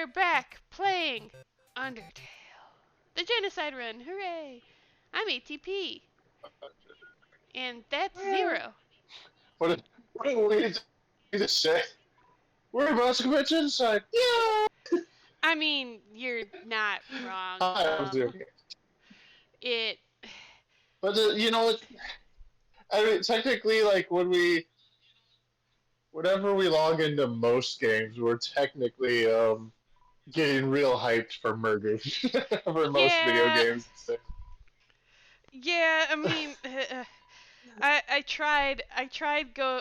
are back playing Undertale. The Genocide run, hooray! I'm ATP, and that's Zero. What did we just say? We're about to commit genocide. Yeah. I mean, you're not wrong. I was doing it. It, But you know, I mean, technically, like whenever we log into most games, we're technically getting real hyped for murder for most video yeah, games. yeah. I mean, I tried go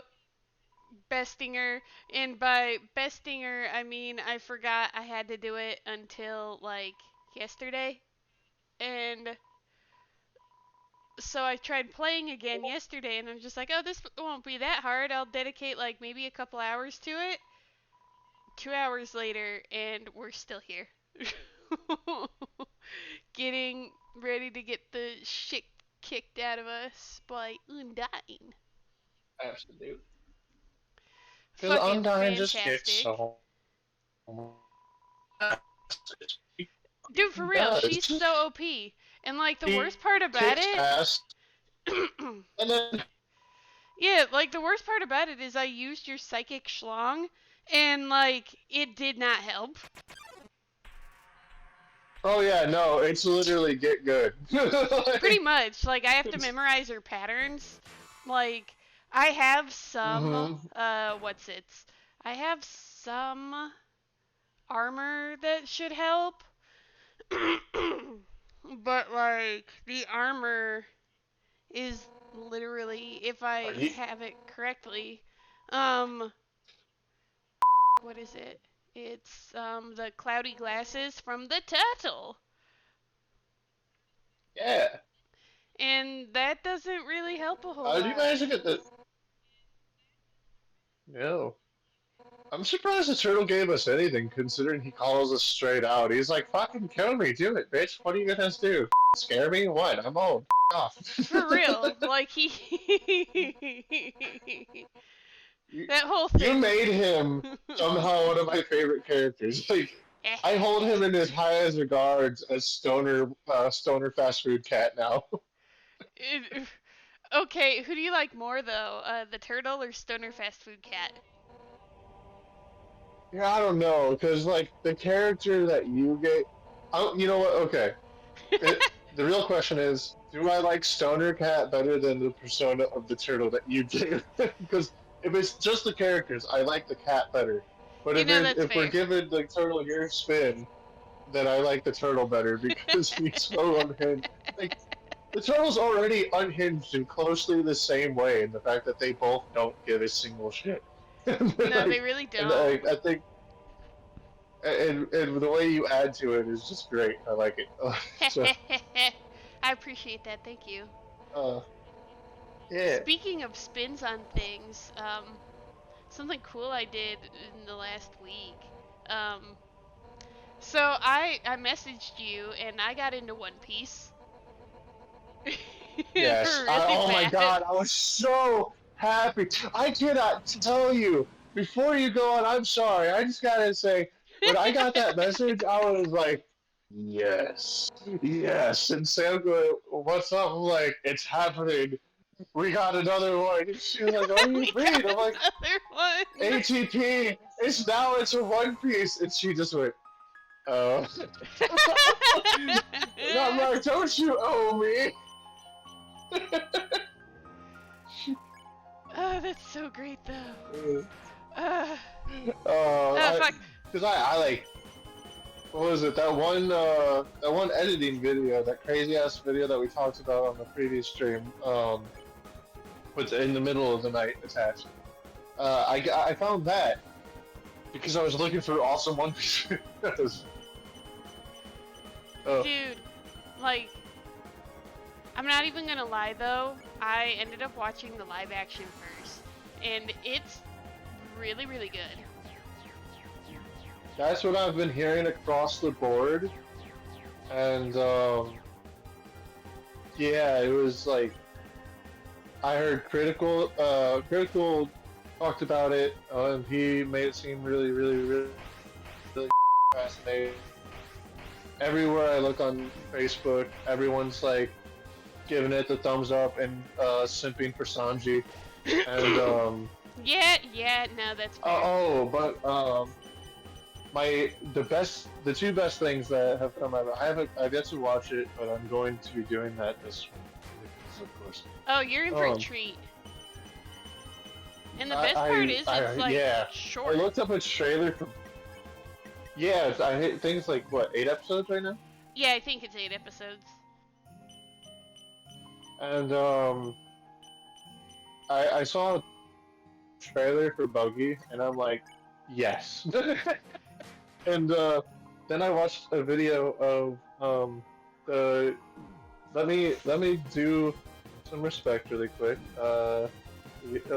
besting her, and by besting her, I mean I forgot I had to do it until like yesterday, and so I tried playing again yesterday, and I'm just like, oh, this won't be that hard. I'll dedicate like maybe a couple hours to it. 2 hours later, and we're still here. Getting ready to get the shit kicked out of us by Undyne. Absolutely. Because Fucking Undyne just kicks fantastic. so much. Dude, for real, she's Does. so OP. And like the He worst part about kicks it, ass, and then yeah, like the worst part about it is I used your psychic schlong, and like it did not help. oh yeah, no, it's literally get good. Pretty Like, much, like I have to memorize her patterns. Like I have some, mm-hmm. what's it? I have some armor that should help, but like the armor is literally, if I He, have it correctly, um, what is it? It's the cloudy glasses from the turtle, yeah. and that doesn't really help a whole How did you lot. manage to get the? No. I'm surprised the turtle gave us anything, considering he calls us straight out. He's like, "Fucking kill me, do it, bitch. What are you gonna do? Scare me? What? I'm old. Off." For real, like he, you, that whole you thing. made him somehow one of my favorite characters. Like, I hold him in as high as regards as stoner fast food cat now. Okay, who do you like more though, the turtle or Stoner Fast Food Cat? Yeah, I don't know, because like the character that you get, you know what? Okay, the real question is, do I like Stoner Cat better than the persona of the turtle that you gave? Because if it's just the characters, I like the cat better. But You know that's if we're fair. giving the turtle your spin, then I like the turtle better because he's so unhinged. Like the turtle's already unhinged in closely the same way, in the fact that they both don't give a single shit. and No, they like, really and don't. I think and the way you add to it is just great. I like it. So, I appreciate that. Thank you. uh, yeah, Speaking of spins on things, something cool I did in the last week. Um, so I messaged you and I got into One Piece yes. really Oh my bad. god, I was so happy. I cannot tell you. Before you go on, I'm sorry. I just gotta say, when I got that message, I was like, yes, yes. And Sam go, what's up? I'm like, it's happening. We got another one. And she was like, what do you We got mean? I'm like, another one. ATP. It's a One Piece. And she just went, oh. And I'm like, don't you owe me? Oh, that's so great though. Uh, oh Oh, fuck. because I like, what was it? That one editing video, that crazy ass video that we talked about on the previous stream, with in the middle of the night attached. I found that because I was looking for awesome One Piece videos. Oh, Dude, like, I'm not even gonna lie though. I ended up watching the live action first, and it's really, really good. that's what I've been hearing across the board, and yeah, it was like I heard critical talked about it, and he made it seem really, really, really, really. fascinating. Everywhere I look on Facebook, everyone's like giving it the thumbs up and simping for Sanji. And Yeah, no, that's fair. but the two best things that have come out. I've yet to watch it, but I'm going to be doing that this week, of course. Oh, you're in for a treat. And the best part is it's like yeah. I short. looked up a trailer for. Yeah, I hit things like what 8 episodes right now. Yeah, I think it's 8 episodes. And I saw a trailer for Buggy, and I'm like, yes. And then I watched a video of the. Let me do some respect really quick. I'll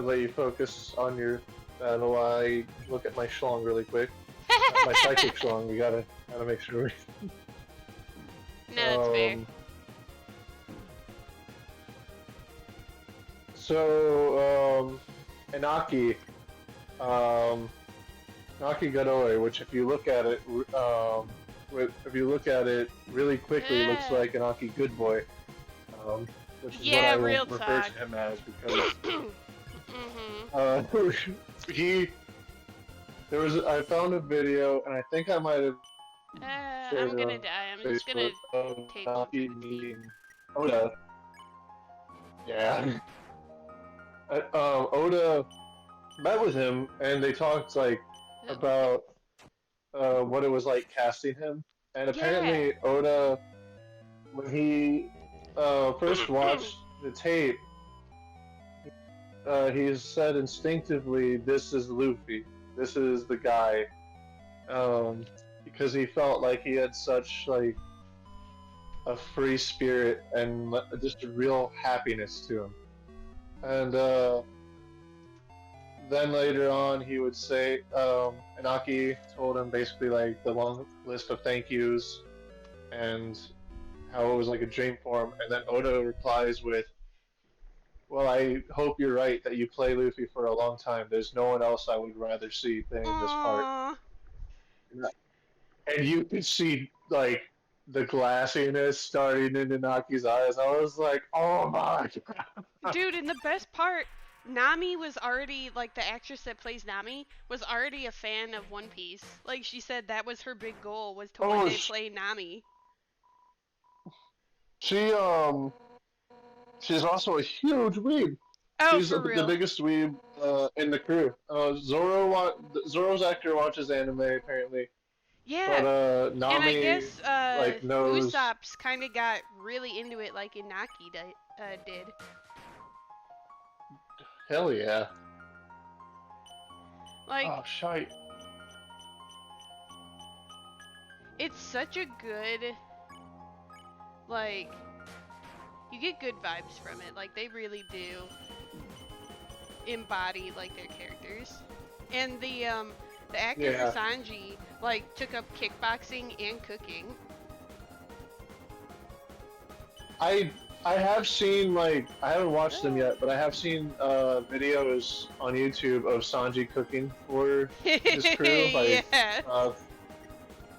let you focus on your battle while I look at my schlong really quick. My psychic schlong. We gotta make sure. No, that's fair. So Inaki, Inaki Gadoi, which if you look at it, really quickly, looks like Inaki Good Boy, which is what I will refer to him as because I found a video and I think I might have. I'm gonna die. I'm just gonna take Inaki meeting Oda. Yeah. Oda met with him and they talked like about what it was like casting him. And apparently Oda, when he first watched the tape, he said instinctively, "This is Luffy. This is the guy," because he felt like he had such like a free spirit and just a real happiness to him. And then later on, he would say, Inaki told him basically like the long list of thank yous and how it was like a dream for him. And then Oda replies with, "Well, I hope you're right that you play Luffy for a long time. There's no one else I would rather see playing this part." And you could see like the glassiness starting in Inaki's eyes. I was like, "Oh my god!" Dude, and the best part, Nami was already, like, the actress that plays Nami was already a fan of One Piece. Like, she said that was her big goal, was to one day play Nami. She's also a huge weeb. Oh, She's for real? the biggest weeb in the crew. Zoro's actor watches anime apparently. Yeah. But Nami, and I guess like knows. Usopp's kind of got really into it like Inaki did. Hell yeah. Like, oh, shite. It's such a good, like, you get good vibes from it. Like, they really do embody, like, their characters. And the actor for Sanji, like, took up kickboxing and cooking. I have seen, like, I haven't watched them yet, but I have seen videos on YouTube of Sanji cooking for his crew. Like,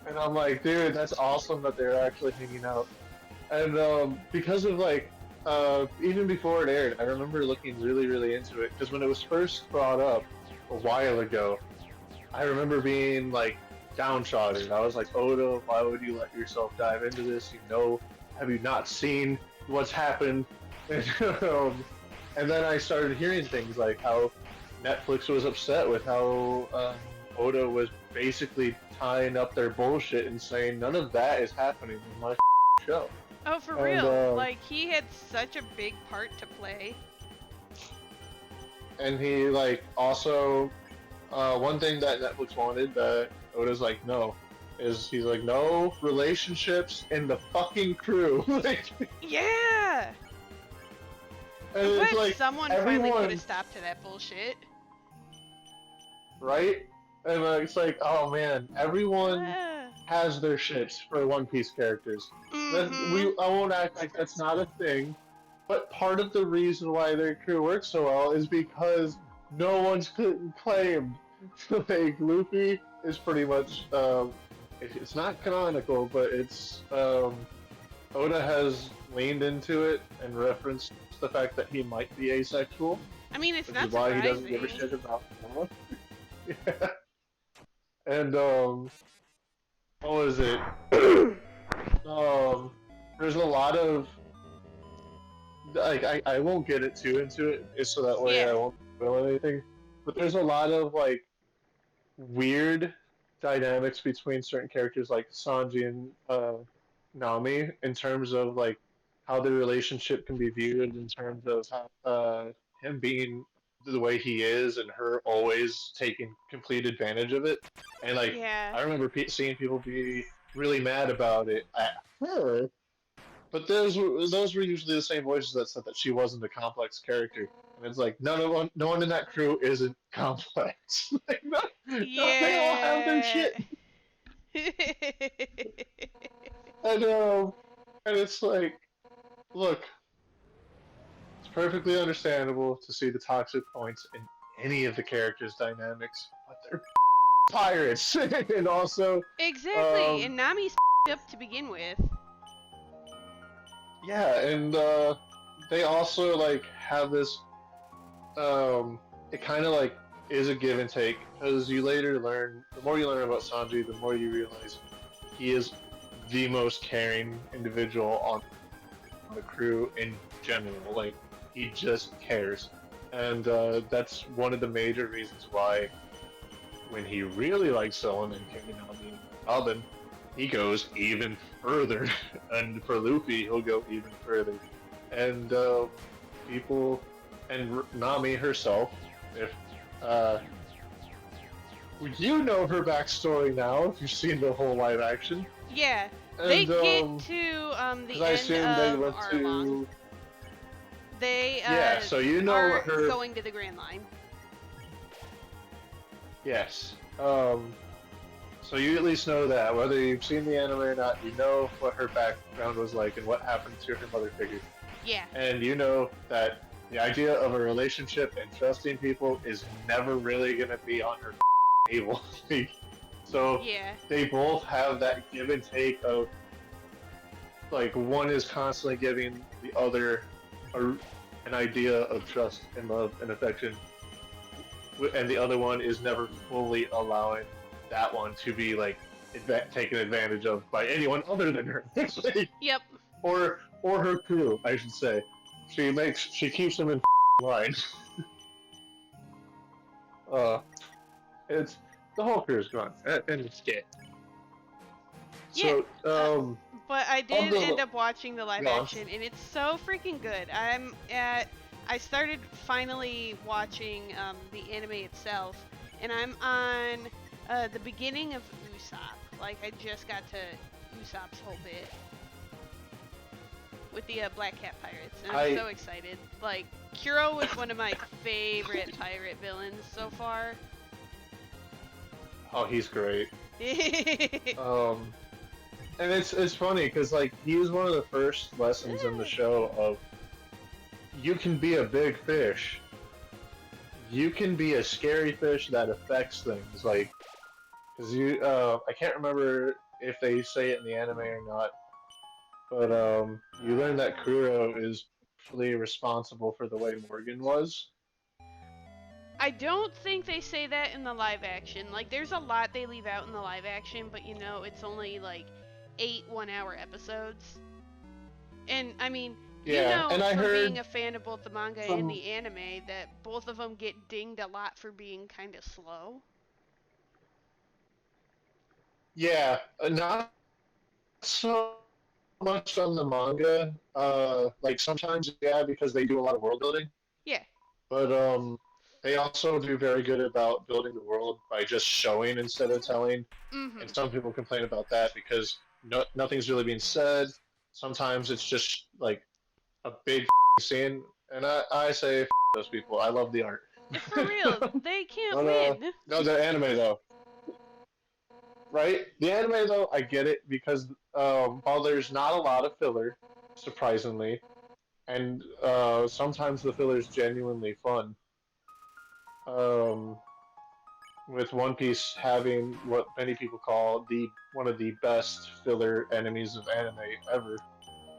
and I'm like, dude, that's awesome that they're actually hanging out. And because of, like, even before it aired, I remember looking really, really into it. Because when it was first brought up a while ago, I remember being, like, downtrodden. I was like, Oda, why would you let yourself dive into this? You know, have you not seen what's happened? And then I started hearing things like how Netflix was upset with how Oda was basically tying up their bullshit and saying none of that is happening in my show. Oh, for real? Like, he had such a big part to play. And he, like, also, one thing that Netflix wanted that Oda's like, no, is he's like, no relationships in the fucking crew. Yeah! And it's like, someone finally put a stop to that bullshit. Right? And it's like, oh man, everyone has their shits for One Piece characters. I won't act like that's not a thing, but part of the reason why their crew works so well is because no one's claimed. Like, Luffy is pretty much it's not canonical, but it's Oda has leaned into it and referenced the fact that he might be asexual, I mean, it's which is not why he doesn't give a surprising. shit about love. Yeah. And what was it? Um, there's a lot of like I won't get it too into it, just so that way Yeah. I won't spoil anything. But there's a lot of like weird dynamics between certain characters like Sanji and Nami in terms of like how the relationship can be viewed in terms of how, him being the way he is and her always taking complete advantage of it. And like Yeah. I remember seeing people be really mad about it at her, but those were usually the same voices that said that she wasn't a complex character. And it's like no one in that crew isn't complex. Like no, they all have their Yeah. shit. I know, and it's like, look, it's perfectly understandable to see the toxic points in any of the characters' dynamics, but they're pirates, and also, Exactly. um, And Nami's up to begin with. yeah, and they also like have this. It kind of like is a give and take because you later learn. The more you learn about Sanji, the more you realize he is the most caring individual on the crew in general. Like he just cares, and that's one of the major reasons why when he really likes someone and King Nami and Robin, he goes even further, and for Luffy, he'll go even further. And people and Nami herself, if uh, you know her backstory now, if you've seen the whole live action, Yeah. They and get to because the I end assume they of went Arlong. to They yeah, so you know are her. going to the Grand Line. Yes. So you at least know that whether you've seen the anime or not, you know what her background was like and what happened to her mother figure, Yeah. and you know that the idea of a relationship and trusting people is never really gonna be on her table. So Yeah. they both have that give and take of like one is constantly giving the other a, an idea of trust and love and affection, and the other one is never fully allowing that one to be like taken advantage of by anyone other than her, Yep. or her crew, I should say. She keeps them in line. Uh, it's the whole crew is gone, and it's dead. Yeah. So Uh, but I of did end the up watching the live gone. action, and it's so freaking good. I started finally watching the anime itself, and I'm on the beginning of Usopp. Like I just got to Usopp's whole bit with the Black Cat Pirates, and I'm I so excited. Like Kuro was one of my favorite pirate villains so far. oh he's great. Yeah. Um, and it's funny because like he was one of the first lessons in the show of you can be a big fish, you can be a scary fish that affects things. Like because I can't remember if they say it in the anime or not, but you learn that Kuro is partially responsible for the way Morgan was. I don't think they say that in the live action. Like, there's a lot they leave out in the live action, but it's only like 8 1-hour episodes. And I mean, Yeah, and I from being heard a fan of both the manga and from the anime that both of them get dinged a lot for being kind of slow. yeah, not so much on the manga. Like sometimes, yeah, because they do a lot of world building, Yeah. but they also do very good about building the world by just showing instead of telling. And Mhm. some people complain about that because nothing's really being said. Sometimes it's just like a big scene, and I say those people. I love the art. For real, they can't But win. no, the anime though, right? The anime though, I get it because while there's not a lot of filler, surprisingly, and sometimes the filler is genuinely fun. Um, with One Piece having what many people call the one of the best filler enemies of anime ever,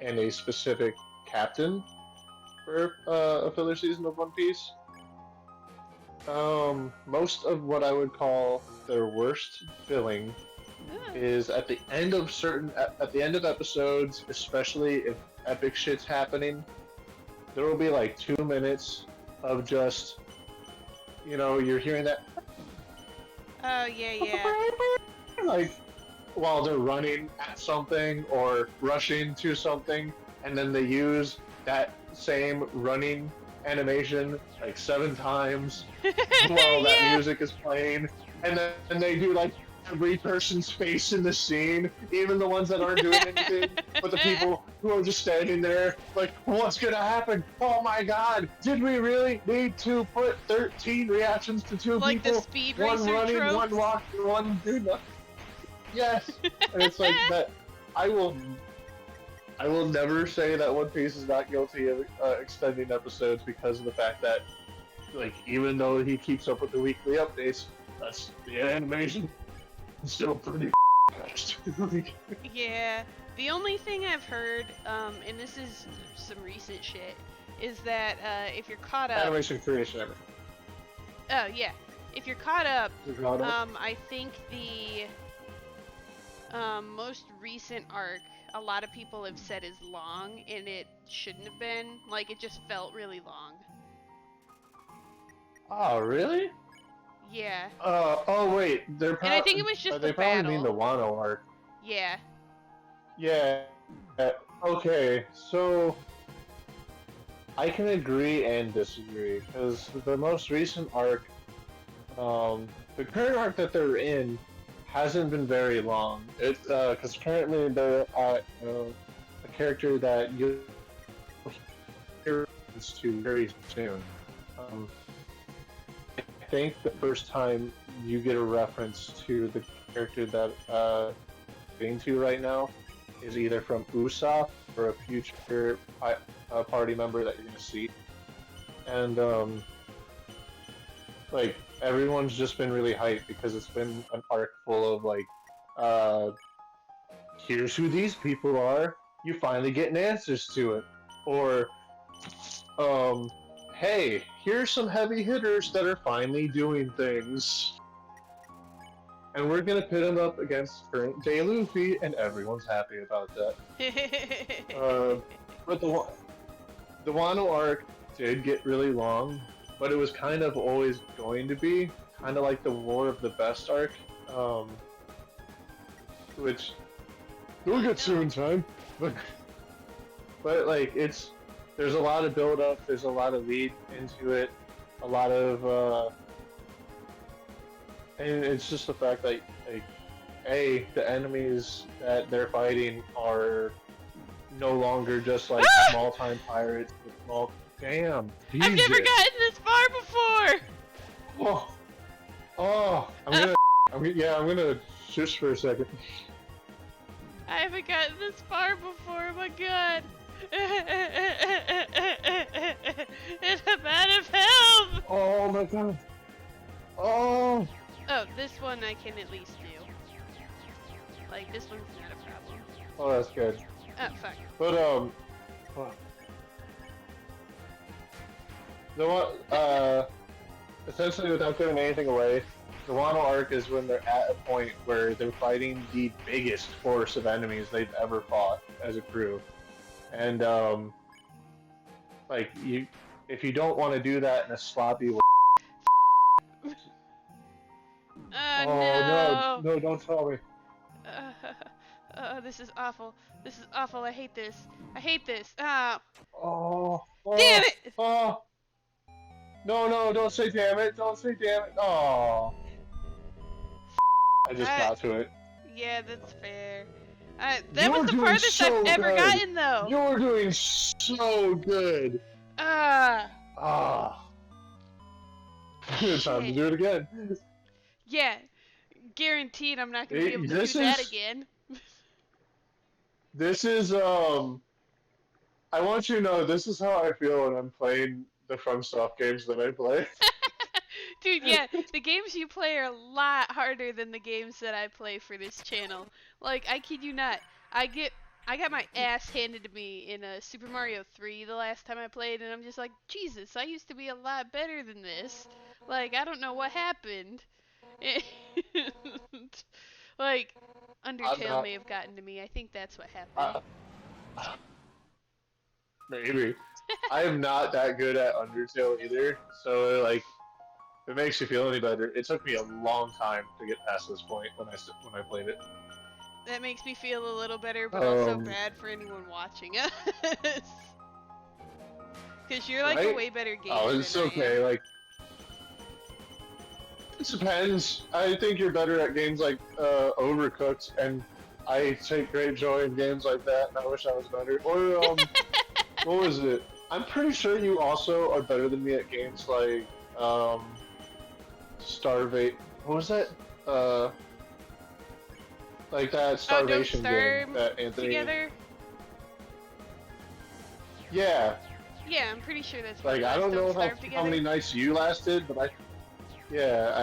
and a specific captain for a filler season of One Piece. Most of what I would call their worst filling Ooh. is at the end of episodes, especially if epic shit's happening. There will be like 2 minutes of just you're hearing that Oh yeah, yeah. like while they're running at something or rushing to something, and then they use that same running animation like 7 times while that Yeah. music is playing, and then they do like every person's face in the scene, even the ones that aren't doing anything, but the people who are just standing there, like, what's gonna happen? Oh my god, did we really need to put 13 reactions to two Like the people? speed One racer running, one tropes. walking, one doing nothing. Yes, and it's like that. I will, I will never say that One Piece is not guilty of extending episodes because of the fact that, like, even though he keeps up with the weekly updates, that's the animation is still pretty fast. Yeah. The only thing I've heard, and this is some recent shit, is that if you're caught up, Animation creation, everything. oh yeah, if you're caught up, Is it caught up? I think the most recent arc, a lot of people have said is long, and it shouldn't have been. Like, it just felt really long. Oh, really? Yeah. Oh wait, And I think it was just the they probably mean the battle. Wano arc. Yeah. Yeah. Okay, so I can agree and disagree because the most recent arc, the current arc that they're in, hasn't been very long. It because currently they're a character that you hear to very soon. Um, I think the first time you get a reference to the character that into right now is either from Usopp or a future party member that you're gonna see, and like everyone's just been really hyped because it's been an arc full of like, uh, here's who these people are. You finally getting answers to it, or um, hey, here's some heavy hitters that are finally doing things. And we're gonna pit them up against current day Luffy, and everyone's happy about that. Uh, but the Wano arc did get really long, but it was kind of always going to be kind of like the War of the Best arc, um, which we'll get to in time. But like there's a lot of build up, there's a lot of lead into it, a lot of and it's just the fact that like the enemies that they're fighting are no longer just like Ah! small time pirates with small. Damn, I've never Jesus. gotten this far before. Oh, oh, I'm gonna shush for a second. I haven't gotten this far before. Oh my god. And I'm out of health. Oh my god. Oh. Oh, this one I can at least do. Like, this one's not a problem. Oh, that's good. Oh, fuck. But the one essentially without giving anything away, the Wano arc is when they're at a point where they're fighting the biggest force of enemies they've ever fought as a crew, and like if you don't want to do that in a sloppy way. Oh, Oh no, no. no, don't tell me. This is awful. This is awful. I hate this. I hate this. Ah. Oh, Damn oh, it! oh. No, no, don't say damn it. Don't say damn it. Oh. I just got to it. Yeah, that's fair. That was You're the doing farthest I've so ever good. gotten, though. You're doing so good. Ah. Ah. It's time to Shit. do it again. Yeah. Guaranteed I'm not going to be able to This do that is again. this is I want you to know this is how I feel when I'm playing the FromSoft games that I play. Dude, yeah, the games you play are a lot harder than the games that I play for this channel. Like, I kid you not, I get I got my ass handed to me in Super Mario 3 the last time I played, and I'm just like, Jesus, I used to be a lot better than this. Like, I don't know what happened. Like, I'm Undertale not. may have gotten to me. I think that's what happened. Uh, maybe. I am not that good at Undertale either, so like, if it makes you feel any better, it took me a long time to get past this point when I played it. That makes me feel a little better, but also Um, bad for anyone watching us. Because you're like a right? way better Oh, gamer than it's I okay. am. Like, it depends. I think you're better at games like Overcooked, and I take great joy in games like that. And I wish I was better. Or what was it? I'm pretty sure you also are better than me at games like Starvate. What was that? Uh, like that Oh, don't starvation game starve that Anthony. together? Yeah, Yeah, I'm pretty sure that's what it like I was. don't Don't know starve how together? many nights you lasted, but I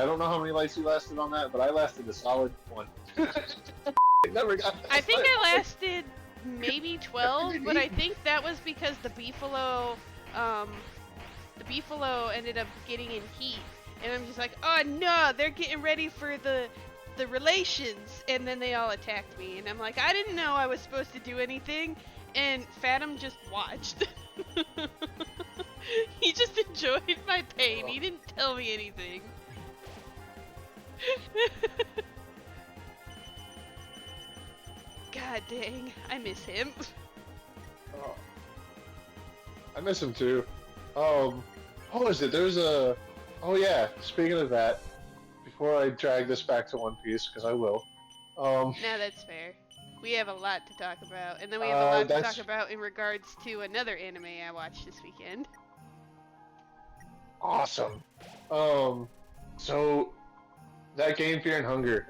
don't know how many nights you lasted on that, but I lasted a solid one. I never got I past think that I point. lasted maybe Never 12, get but I eaten. think that was because um, the beefalo ended up getting in heat, and I'm just like, oh no, they're getting ready for the relations, and then they all attacked me, and I'm like, I didn't know I was supposed to do anything, and Fathom just watched. He just enjoyed my pain. Oh, He didn't tell me anything. God dang, I miss him. oh, I miss him too. What was it? There's a. Oh yeah. Speaking of that, before I drag this back to One Piece, because I will. Um, Now that's fair. We have a lot to talk about, and then we have a lot to talk that's about in regards to another anime I watched this weekend. awesome. Um, so that game, Fear and Hunger.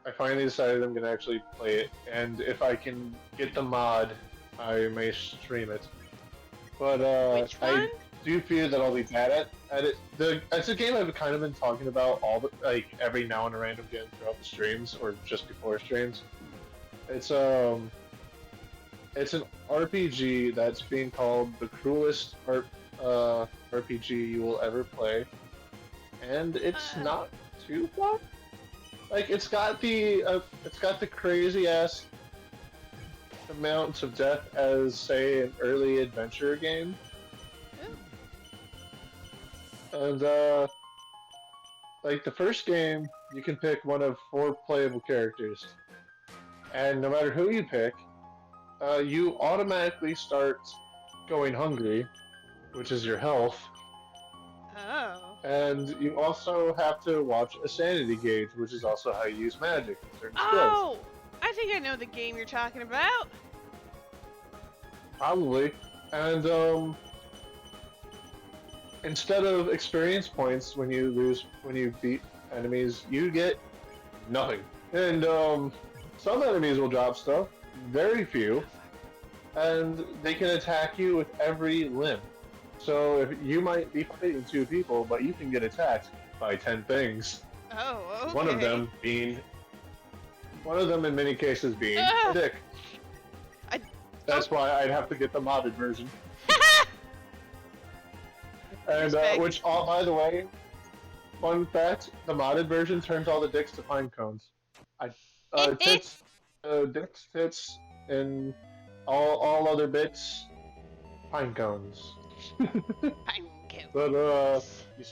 I finally decided I'm gonna actually play it, and if I can get the mod, I may stream it. But Which one? I do fear that I'll be bad at it. It's a game I've kind of been talking about like every now and a random again throughout the streams or just before streams. It's um it's an RPG that's being called the cruelest RPG you will ever play, and it's Uh, not too fun. Like it's got the crazy ass amounts of death as say an early adventure game, ooh, and like the first game, you can pick one of four playable characters, and no matter who you pick, you automatically start going hungry, which is your health, oh. and you also have to watch a sanity gauge, which is also how you use magic and certain skills. Oh! I think I know the game you're talking about. Probably. And instead of experience points when you beat enemies, you get nothing. And some enemies will drop stuff, very few, and they can attack you with every limb. So if you might be fighting two people, but you can get attacked by 10 things. Oh, One of okay. them being one of them in many cases being a Ah! dick. I, oh. That's why I'd have to get the modded version. And Respect. which, all by the way, fun fact: the modded version turns all the dicks to pine cones. I tits, dicks, tits, and all other bits pine cones. I'm But goes. you,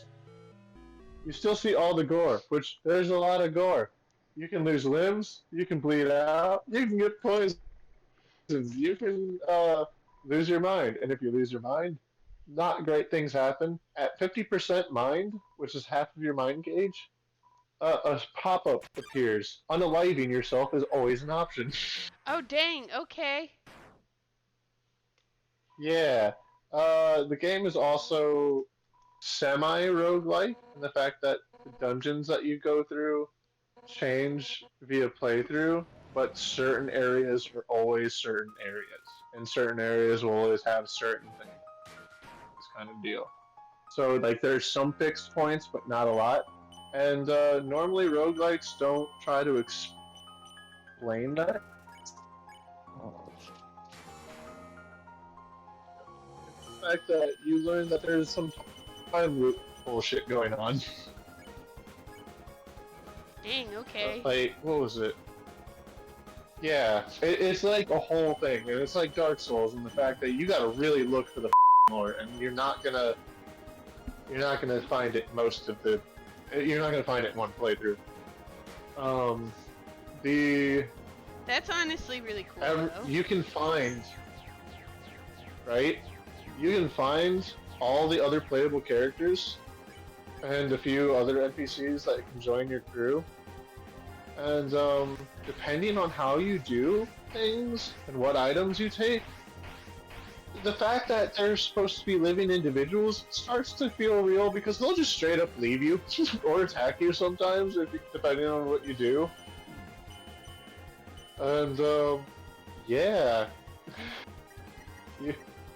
you still see all the gore, which there's a lot of gore. You can lose limbs, you can bleed out, you can get poisoned, you can lose your mind, and if you lose your mind, not great things happen. At 50% mind, which is half of your mind gauge, a pop-up appears. Unaliving yourself is always an option. Oh, dang, okay. Yeah. The game is also semi-roguelike in the fact that the dungeons that you go through change via playthrough, but certain areas are always certain areas, and certain areas will always have certain things. This kind of deal. So like there's some fixed points, but not a lot. And normally roguelikes don't try to explain that. The fact that you learn that there's some time loop bullshit going on. Dang, okay. Like, what was it? Yeah, it's like a whole thing, and it's like Dark Souls, and the fact that you gotta really look for the lore, and you're not gonna find it you're not gonna find it in one playthrough. Um, the That's honestly really cool, though. you can find right, you can find all the other playable characters and a few other NPCs that can join your crew. And depending on how you do things and what items you take, the fact that they're supposed to be living individuals starts to feel real because they'll just straight up leave you or attack you sometimes, depending on what you do. And yeah, you,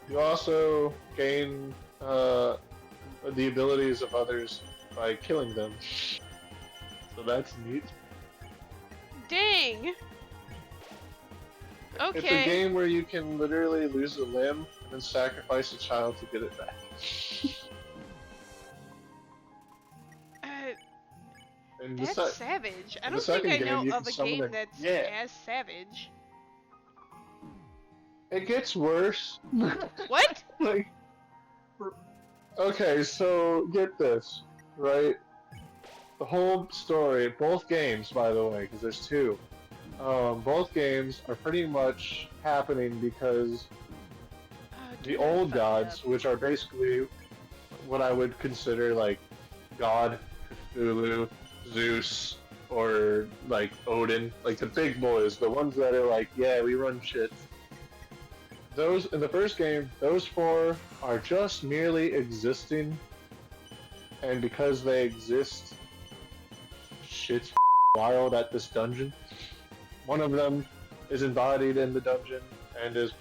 you also gain the abilities of others by killing them. So that's neat. Dang! It's a Okay. game where you can literally lose a limb and then sacrifice a child to get it back. Uh, And that's savage. I in the don't think second I game, know you can of a summon game a that's yeah. as savage. It gets worse. What? Like, okay, so get this, right? The whole story, both games, by the way, because there's two. Both games are pretty much happening because Oh, the dude, I old fucked gods, up. which are basically what I would consider like God, Cthulhu, Zeus, or like Odin, like the big boys, the ones that are like, yeah, we run shit. Those in the first game, those four are just merely existing, and because they exist, shit's wild at this dungeon. One of them is embodied in the dungeon and is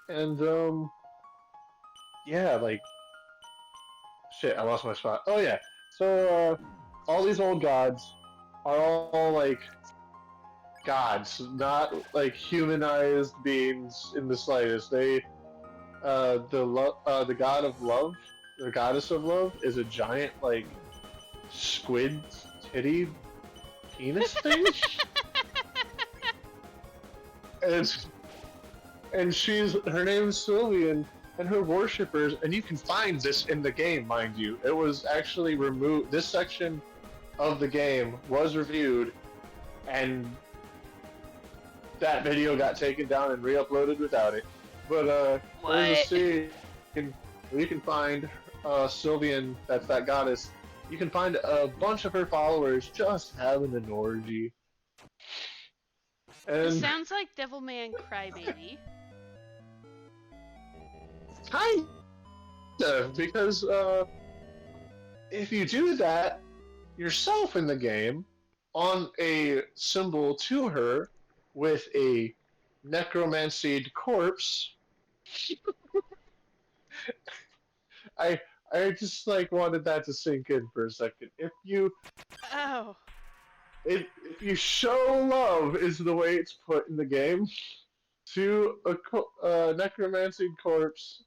and yeah, like shit, I lost my spot. Oh yeah. So all these old gods are all like gods, not like humanized beings in the slightest. The god of love, the goddess of love, is a giant like squid titty penis thing, and her name is Sylvian, and her worshippers, and you can find this in the game, mind you. It was actually removed. This section of the game was reviewed, and that video got taken down and re-uploaded without it. But there's a What? scene where you can find Sylvian, that's that goddess. You can find a bunch of her followers just having an orgy. This And sounds like Devilman Crybaby. kind of, because if you do that yourself in the game on a symbol to her with a necromancied corpse, I I just like wanted that to sink in for a second. Oh. If you show love is the way it's put in the game to a necromancy corpse,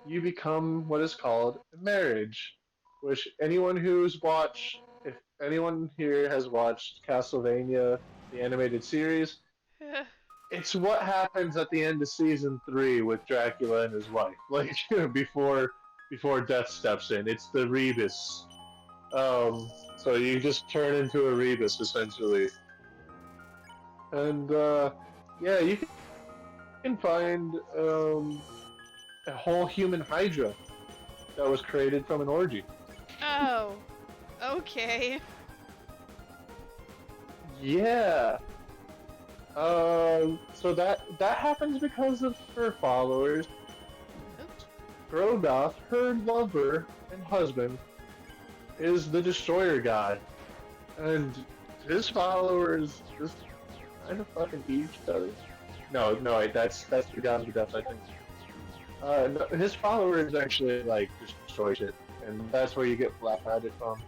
you become what is called marriage, which if anyone here has watched Castlevania, the animated series, it's what happens at the end of season 3 with Dracula and his wife. Like before death steps in. It's the rebus. So you just turn into a rebus essentially. And yeah, you can find a whole human hydra that was created from an orgy. Oh. Okay. Yeah. So that happens because of her followers. Oops. Grogoth, her lover and husband, is the destroyer god, and his followers just kind of fucking eat each other. No, that's the god of the death, I think. No, his followers actually like destroy shit, and that's where you get black magic from.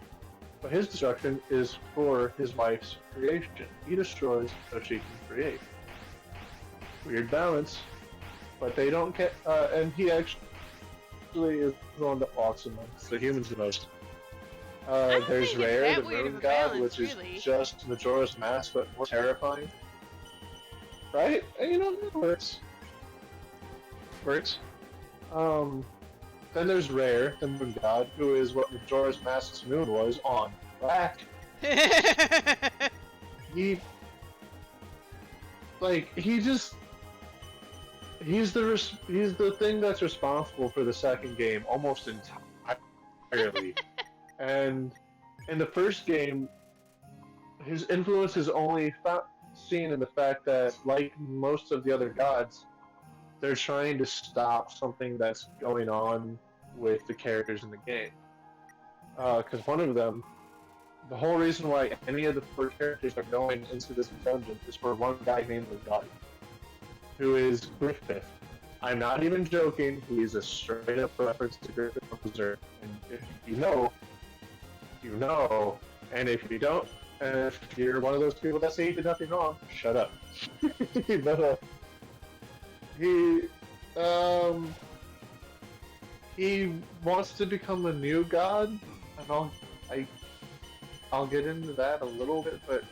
But his destruction is for his wife's creation. He destroys so she can create. Weird balance, but they don't get. And he actually is the one that walks amongst the humans the most. I don't There's think it's Rare, that the weird of Moon a God, balance, which is really. just Majora's Mask but more terrifying, right? And you know it works. Works. Um, then there's Rare, the Moon God, who is what Majora's Mask's moon was on crack. He he just he's the thing that's responsible for the second game almost entirely. And in the first game, his influence is only seen in the fact that, like most of the other gods, they're trying to stop something that's going on with the characters in the game. Because one of them, the whole reason why any of the four characters are going into this dungeon is for one guy named the God, who is Griffith. I'm not even joking. He's a straight up reference to Griffith from Berserk. And if you know, you know. And if you don't, and if you're one of those people that say he did nothing wrong, shut up. but, he, um, he wants to become a new god, and I'll get into that a little bit, but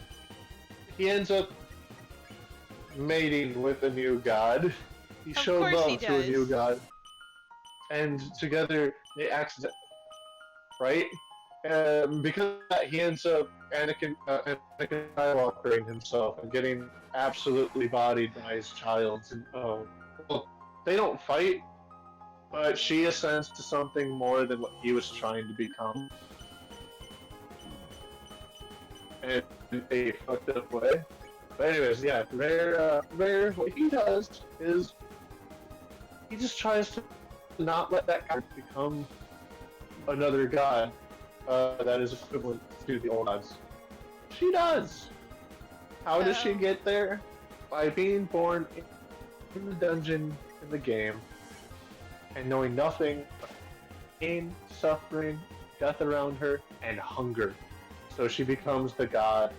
he ends up mating with a new god. He Of showed course he love to a new does. god, and together they accident, right? Because of that, he ends up Anakin Skywalkering himself and getting absolutely bodied by his child. And, well, they don't fight, but she ascends to something more than what he was trying to become, in a fucked up way. But anyways, yeah, Rare, what he does is he just tries to not let that guy become another god that is equivalent to the old gods. She does. How does she Oh. get there? By being born in the dungeon in the game and knowing nothing but pain, suffering, death around her, and hunger. So she becomes the god,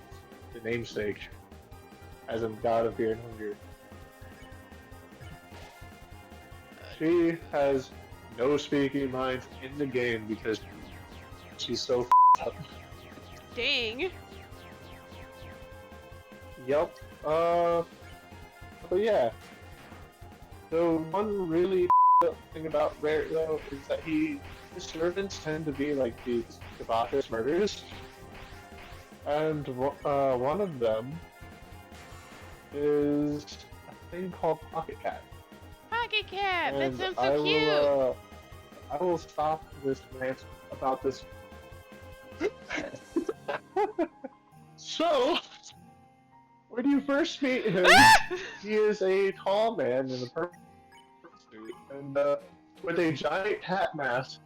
the namesake, as a god of beer and hunger. She has no speaking lines in the game because she's so up. Dang. Yep. But yeah. The one really up thing about Rare though is that his servants tend to be like these debaucherous murderers, and one of them is a thing called Pocket Cat. Pocket Cat! That And sounds so cute! I will stop this rant about this. So, when you first meet him, he is a tall man in a purple suit and with a giant hat mask,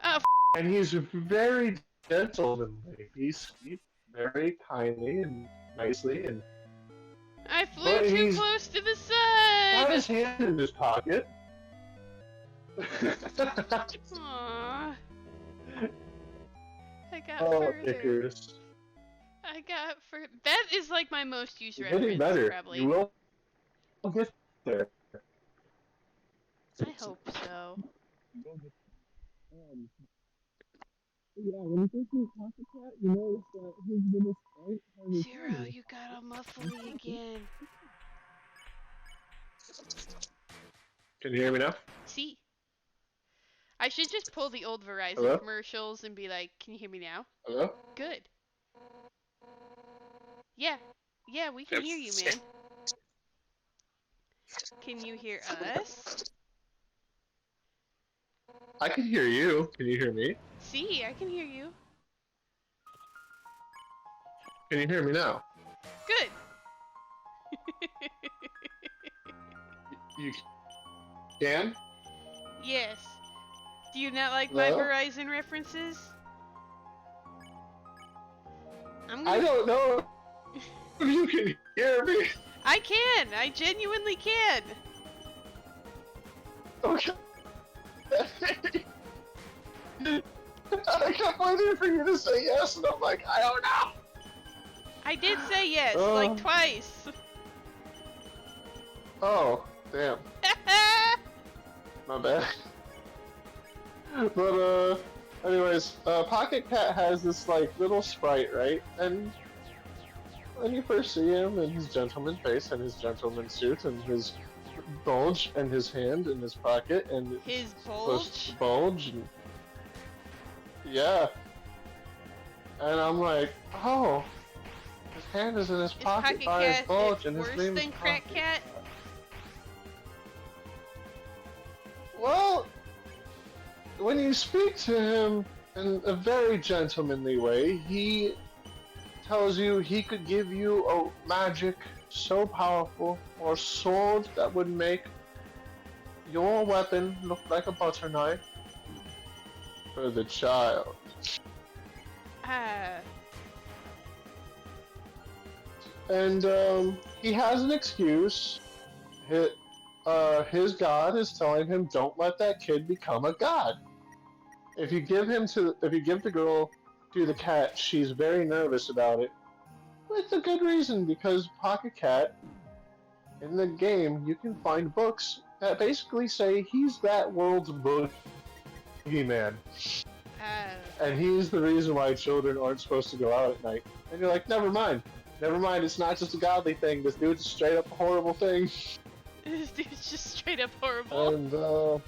Oh, and he's very gentlemanly. He speaks very kindly and nicely, and I flew but too he's close to the got sun! his hand in his pocket. Aww. I got Oh, further. Icarus. I got further. That is like my most used You're getting reference, better. You probably. will get there. I hope so. Yeah, when you first meet Pocket Cat, you notice that his little sprite has a Zero, tail. you got all muffly again. Can you hear me now? See? I should just pull the old Verizon Hello? commercials and be like, can you hear me now? Hello? Good. Yeah. Yeah, we can hear you, man. Can you hear us? I can hear you. Can you hear me? See, I can hear you. Can you hear me now? Good. You can? Yes. Do you not like my Hello? Verizon references? I'm I gonna. don't know if you can hear me. I can. I genuinely can. Okay. I kept waiting for you to say yes, and I'm like, I don't I did say yes, like know. twice. Oh, damn. My bad. But, anyways, Pocket Cat has this, like, little sprite, right? And when you first see him in his gentleman face and his gentleman suit and his bulge and his hand in his pocket and it's His supposed to bulge? bulge and yeah. And I'm like, oh, his hand is in his Is pocket Pocket by his Cat bulge and his worse name is than Crack Pocket Cat? Cat. Well, when you speak to him in a very gentlemanly way, he tells you he could give you a magic so powerful or sword that would make your weapon look like a butter knife for the child. Ah, And he has an excuse. His god is telling him, "Don't let that kid become a god." If you give the girl to the cat, she's very nervous about it. With a good reason, because Pocket Cat in the game you can find books that basically say he's that world's boogeyman, ah. and he's the reason why children aren't supposed to go out at night. And you're like, never mind. It's not just a godly thing. This dude's a straight up horrible thing. This dude's just straight up horrible. And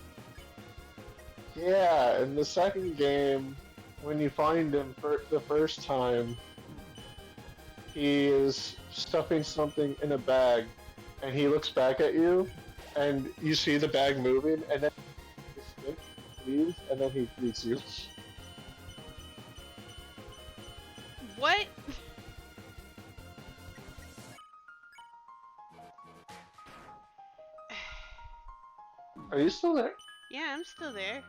yeah, in the second game, when you find him for the first time, he is stuffing something in a bag, and he looks back at you, and you see the bag moving, and then the stick leaves, and then he greets you. What? Are you still there? Yeah, I'm still there.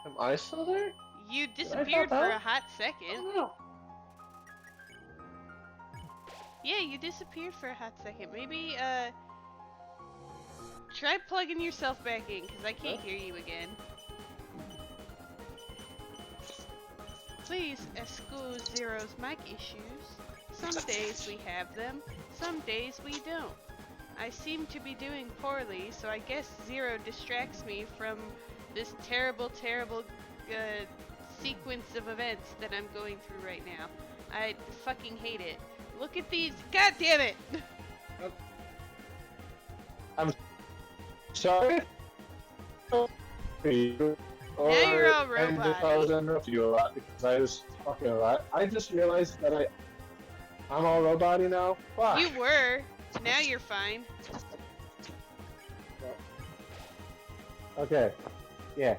Am I still there? You Did I disappeared pop for out? a hot I second. don't know. Yeah, you disappeared for a hot second. Maybe, try plugging yourself back in, because I can't hear you again. Please excuse Zero's mic issues. Some days we have them, some days we don't. I seem to be doing poorly, so I guess Zero distracts me from this terrible, terrible sequence of events that I'm going through right now. I fucking hate it. Look at these. God damn it! I'm sorry. Now you're all And if I was robot-y. interrupting you a lot because I was talking a lot, I just realized that I'm all robot-y now. Fuck. You were. Now you're fine. Okay. Yeah.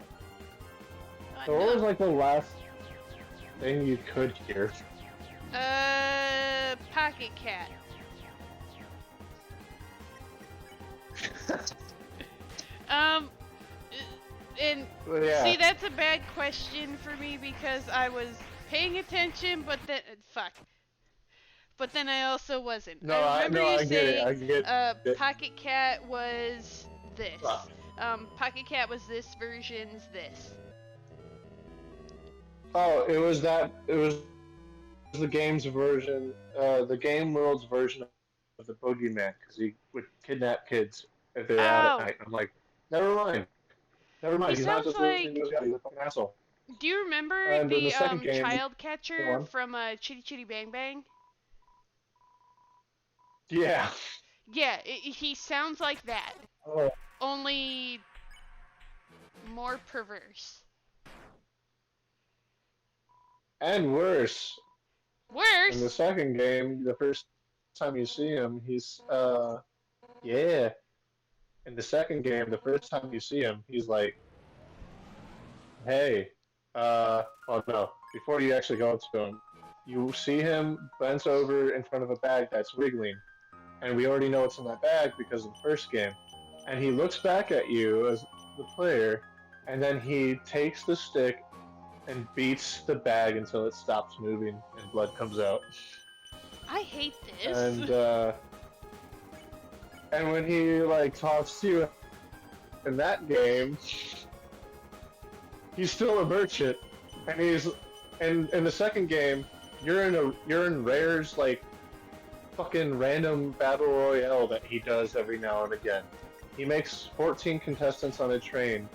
Oh, So what was no. like the last thing you could hear? Pocket Cat. Um, and Well, yeah. see, that's a bad question for me because I was paying attention, but then fuck. But then I also wasn't. No, I remember you I get it. saying, I get it. Pocket Cat was this. Fuck. Pocket Cat was this version's this. Oh, it was that. It was the game's version, the game world's version of the boogeyman, because he would kidnap kids if they were out at Oh, night. I'm like, never mind. Never mind. he He's not sounds just listening like. to his guy. He's a fucking asshole. Do you remember And in the the second game, child go catcher on. from Chitty Chitty Bang Bang? Yeah. Yeah, he sounds like that, Oh. only more perverse. And worse, in the Worse? second game, the first time you see him, he's yeah. In the second game, the first time you see him, he's like, hey, oh no, before you actually go up to him, you see him bent over in front of a bag that's wiggling, and we already know what's in that bag because of the first game. And he looks back at you as the player, and then he takes the stick and beats the bag until it stops moving and blood comes out. I hate this. And when he like talks to you in that game, he's still a merchant, and he's in the second game, you're in Rare's like fucking random battle royale that he does every now and again. He makes 14 contestants on a train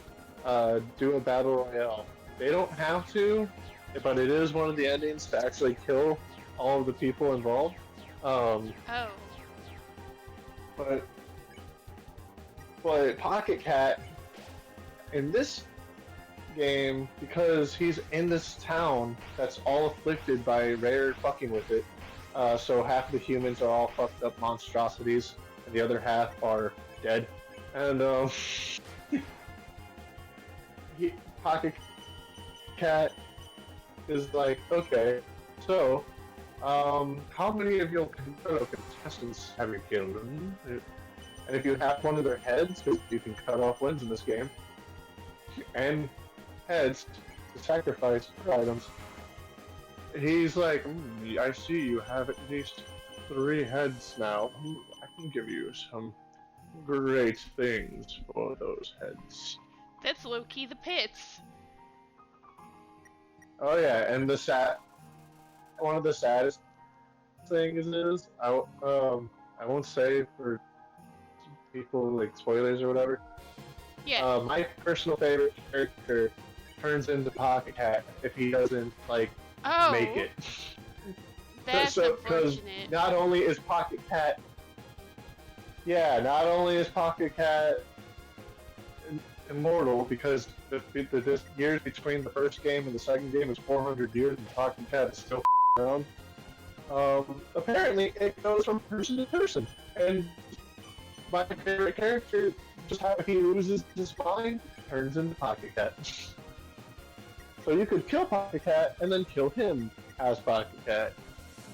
do a battle royale. They don't have to, but it is one of the endings to actually kill all of the people involved. Um, Oh. but but Pocket Cat in this game, because he's in this town that's all afflicted by Rare fucking with it. So half the humans are all fucked up monstrosities, and the other half are dead. And he, Pocket Cat is like, okay, so how many of your contestants have you killed? And if you have one of their heads, you can cut off limbs in this game, and heads to sacrifice for items. He's like, I see you have at least 3 heads now. I can give you some great things for those heads. That's low-key the pits. Oh yeah, and one of the saddest things is I won't say for people like spoilers or whatever. Yeah. My personal favorite character turns into Pocket Cat if he doesn't like Oh. make it. That's because unfortunate. not only is Pocket Cat, Pocket Cat immortal because the years between the first game and the second game is 400 years, and Pocket Cat is still around. Apparently, it goes from person to person, and my favorite character, just how he loses his mind, turns into Pocket Cat. So you could kill Pocket Cat and then kill him as Pocket Cat.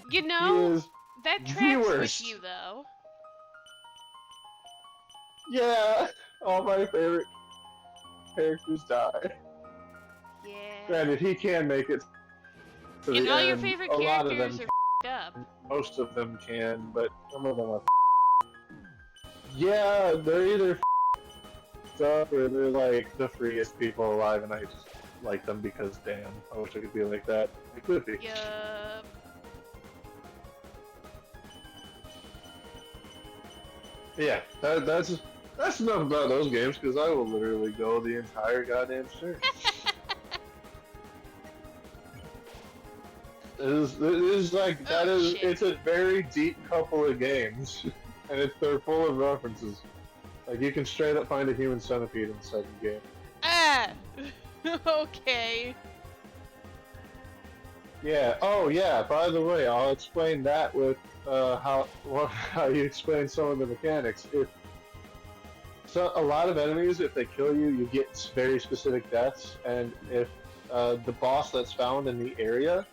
You He know, is that the tracks worst. with you, though. Yeah, all my favorite characters die. Yeah. Granted, he can make it to And the all end. your favorite A lot of characters them are up. most of them can, but some of them are. Yeah, they're either up or they're like the freest people alive, and I just like them because damn, I wish I could be like that. I could be. Yup. Yeah, that's enough about those games because I will literally go the entire goddamn stream. It is like that Oh, is shit. it's a very deep couple of games, and they're full of references. Like you can straight up find a human centipede in the second game. Ah! Okay. Yeah. Oh yeah. By the way, I'll explain that with how you explain some of the mechanics. If a lot of enemies, if they kill you, you get very specific deaths, and if the boss that's found in the area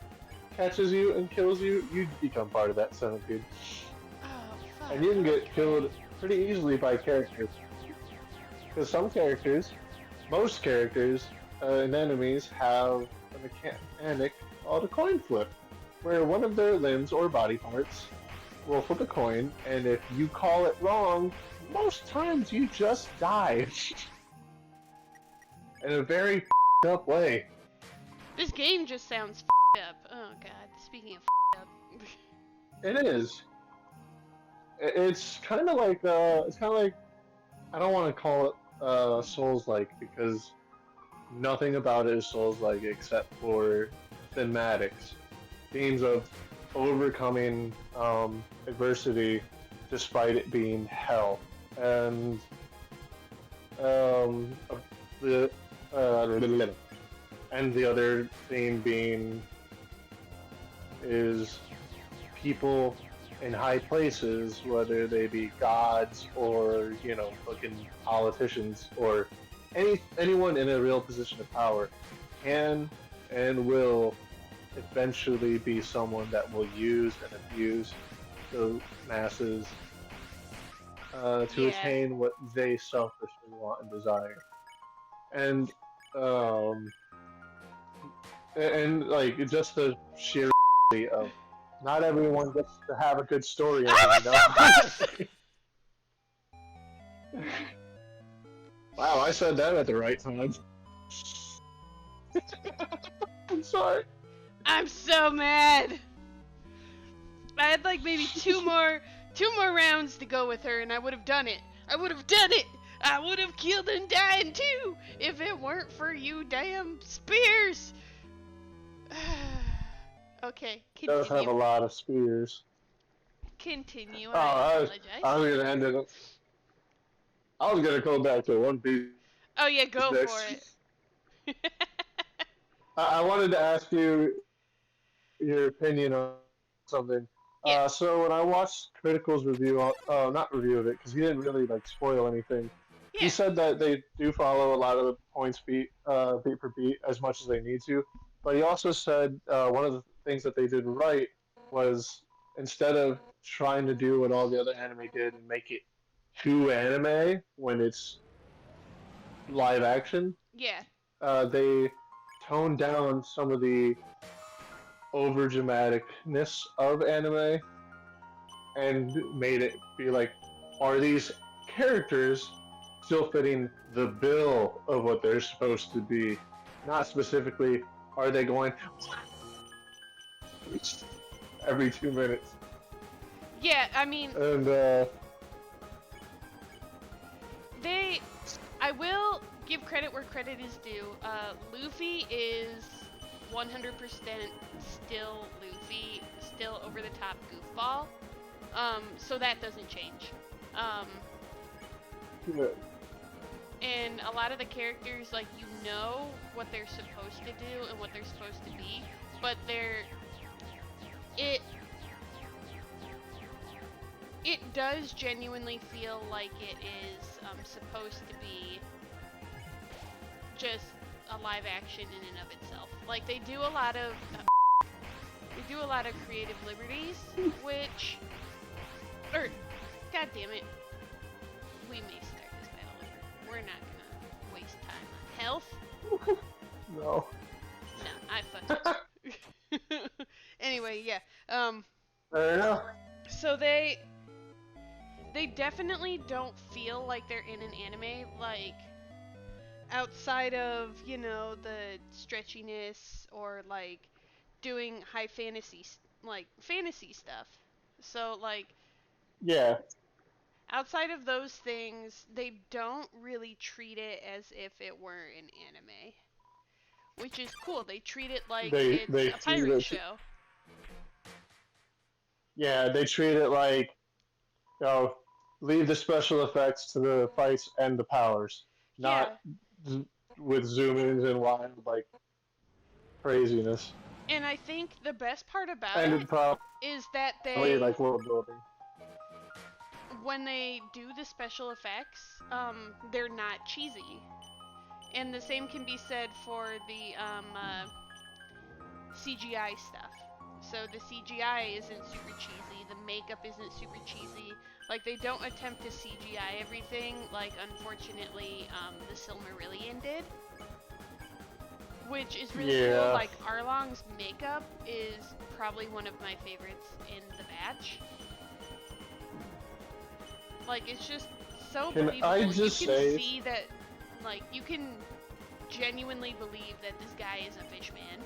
catches you and kills you, you become part of that centipede. Oh, fuck. And you can get okay. killed pretty easily by characters. Because most characters and enemies have a mechanic called a coin flip, where one of their limbs or body parts will flip a coin, and if you call it wrong, most times you just die. In a very up way. This game just sounds up. Oh god. Speaking of up. It is. It's kind of like I don't want to call it Souls-like because nothing about it is Souls-like except for thematics, themes of overcoming adversity despite it being hell, and the and the other theme being is people in high places, whether they be gods or fucking politicians or anyone in a real position of power, can and will eventually be someone that will use and abuse the masses to attain what they selfishly want and desire. And like just the sheer of not everyone gets to have a good story ending, Wow, I said that at the right time. I'm sorry. I'm so mad. I had like maybe two more rounds to go with her, and I would have done it. I would have done it. I would have killed Undyne too if it weren't for you damn spears. Okay, Does have continue. a lot of spears. Continue. Oh, I I apologize. was gonna end it. I was gonna go back to One Piece Oh yeah, go for next. it. I wanted to ask you your opinion on something. Yeah. So when I watched Critical's review, not review of it, because he didn't really like spoil anything. He Yeah. said that they do follow a lot of the points beat for beat as much as they need to. But he also said one of the things that they did right was instead of trying to do what all the other anime did and make it too anime when it's live action, Yeah. they toned down some of the over dramaticness of anime and made it be like, are these characters still fitting the bill of what they're supposed to be? Not specifically, are they going every 2 minutes? Yeah, I mean, And they. I will give credit where credit is due. Luffy is 100% still Luffy, still over the top goofball. So that doesn't change. Um, and a lot of the characters, like, you know what they're supposed to do and what they're supposed to be, but it it does genuinely feel like it is supposed to be just a live action in and of itself. Like they do a lot of creative liberties, which, or, god damn it, we may start this battle later. We're not gonna waste time on health. no. No, I fucked. Anyway, yeah. Fair enough. So they definitely don't feel like they're in an anime, like outside of, the stretchiness or like doing high fantasy like fantasy stuff. So like Yeah, outside of those things, they don't really treat it as if it were an anime, which is cool. They treat it like it's they a treat pirate it. show. Yeah, they treat it like, you know, leave the special effects to the fights and the powers, not Yeah, with zoom ins and wild like craziness. and I think the best part about And it it probably is that like world building. when they do the special effects, they're not cheesy. And the same can be said for the CGI stuff. So the CGI isn't super cheesy, the makeup isn't super cheesy. Like they don't attempt to CGI everything, like unfortunately the Silmarillion did, which is really cool. Yeah, Like Arlong's makeup is probably one of my favorites in the batch. Like it's just so can I believable. You just can say, see that, like you can genuinely believe that this guy is a fish man.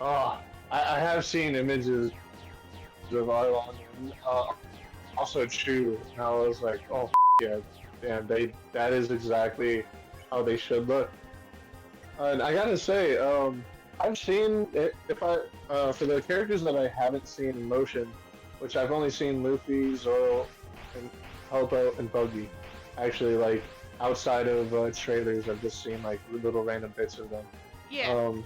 oh, I have seen images of Arlong, also Chew, and I was like, oh yeah, damn, that is exactly how they should look. And I gotta say, I've seen it, if I for the characters that I haven't seen in motion, which I've only seen Luffy, Zoro, and Hobo and Buggy. Actually, like outside of trailers, I've just seen like little random bits of them. Yeah, Um,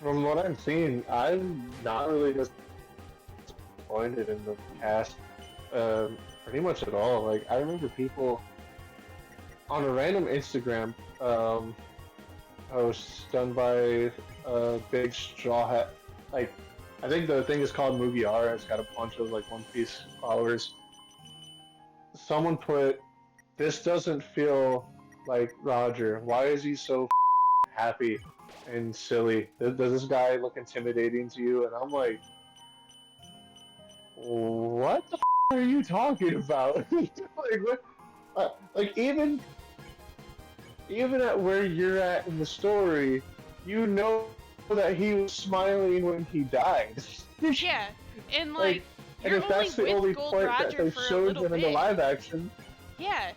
from what I've seen, I'm not really disappointed in the cast, pretty much at all. Like I remember people on a random Instagram post done by a big straw hat. Like I think the thing is called Mugiara. It's got a bunch of like One Piece followers. Someone put, "This doesn't feel like Roger. Why is he so happy and silly? Does this guy look intimidating to you?" And I'm like, what the? are you talking about? Like what? Like even at where you're at in the story, you know that he was smiling when he died. Yeah, and Like, like and if you're that's only the only with Gold point that Roger they for a showed little them in the bit. live action, Yeah,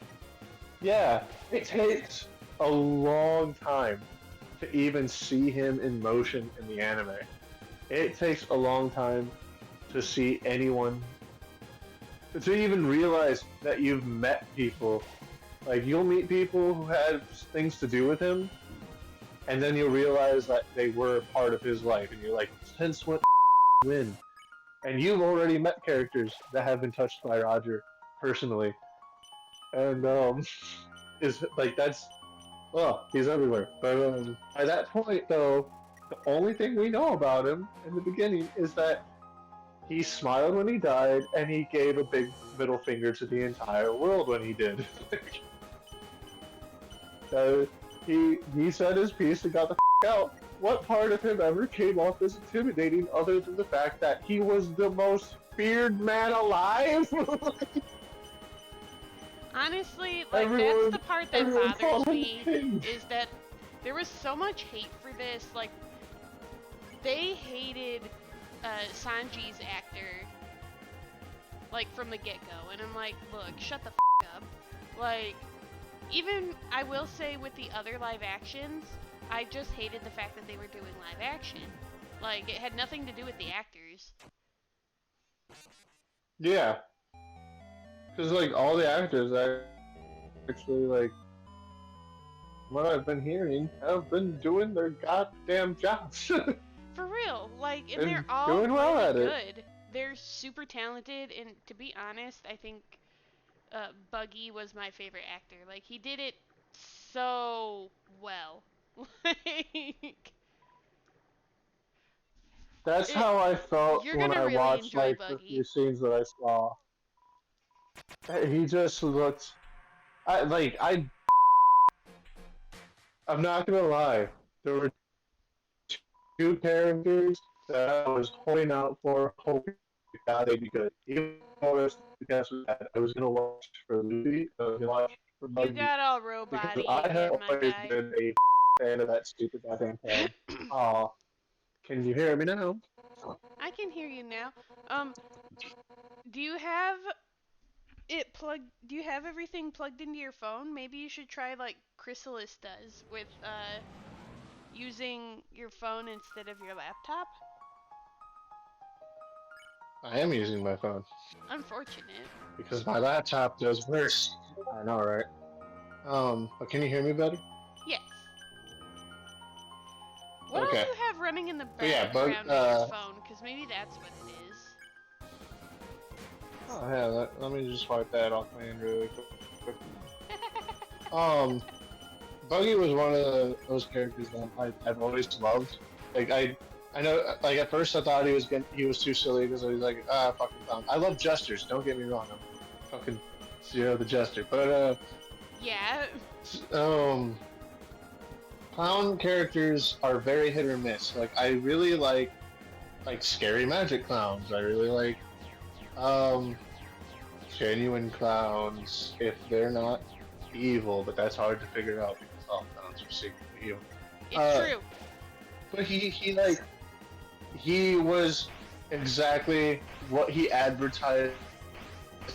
yeah, it takes a long time to even see him in motion in the anime. It takes a long time to see anyone to even realize that you've met people. Like you'll meet people who had things to do with him, and then you'll realize that they were part of his life, and you're like, since when? When? And you've already met characters that have been touched by Roger personally, and is like that's oh he's everywhere. But by that point though, the only thing we know about him in the beginning is that he smiled when he died, and he gave a big middle finger to the entire world when he did. uh, he said his piece and got the out. What part of him ever came off as intimidating other than the fact that he was the most feared man alive? honestly, like that's everyone, the part that everyone bothers called him me king. is that there was so much hate for this. Like they hated Sanji's actor like from the get-go, and I'm like, look, shut the up. Like even I will say with the other live actions, I just hated the fact that they were doing live action. Like it had nothing to do with the actors. Yeah, because like all the actors actually like what I've been hearing have been doing their goddamn jobs For real, like, and they're and all doing well really at it. good. They're super talented, and to be honest, I think Buggy was my favorite actor. Like, he did it so well. Like, That's it. how I felt You're when gonna I really watched enjoy like the few Buggy. scenes that I saw. He just looked. I'm not gonna lie. There were two characters that I was holding out for, hoping God they'd be good. Even though the cast was bad, I was gonna watch for Luffy. I was gonna watch for You Buggy got all because robot-y I have again, my always guy. been a fan of that stupid goddamn town. Aw, can you hear me now? I can hear you now. Um, do you have it plugged? Do you have everything plugged into your phone? Maybe you should try like Chrysalis does with using your phone instead of your laptop. I am using my phone Unfortunate. because my laptop does worse. I know, right? But can you hear me better? Yes. What all do Okay. you have running in the But yeah, but background on your phone? Because maybe that's what it is. oh yeah, let me just wipe that off my end really quick. Um, Buggy was one of those characters that I've always loved. Like I know, like at first I thought he was too silly because I was like, ah, fucking clown. I love jesters. Don't get me wrong. I'm fucking Zero the Jester, but Yeah. um, clown characters are very hit or miss. Like I really like scary magic clowns. I really like um genuine clowns if they're not evil, but that's hard to figure out because all clowns are secretly evil. It's Uh, true. but he was exactly what he advertised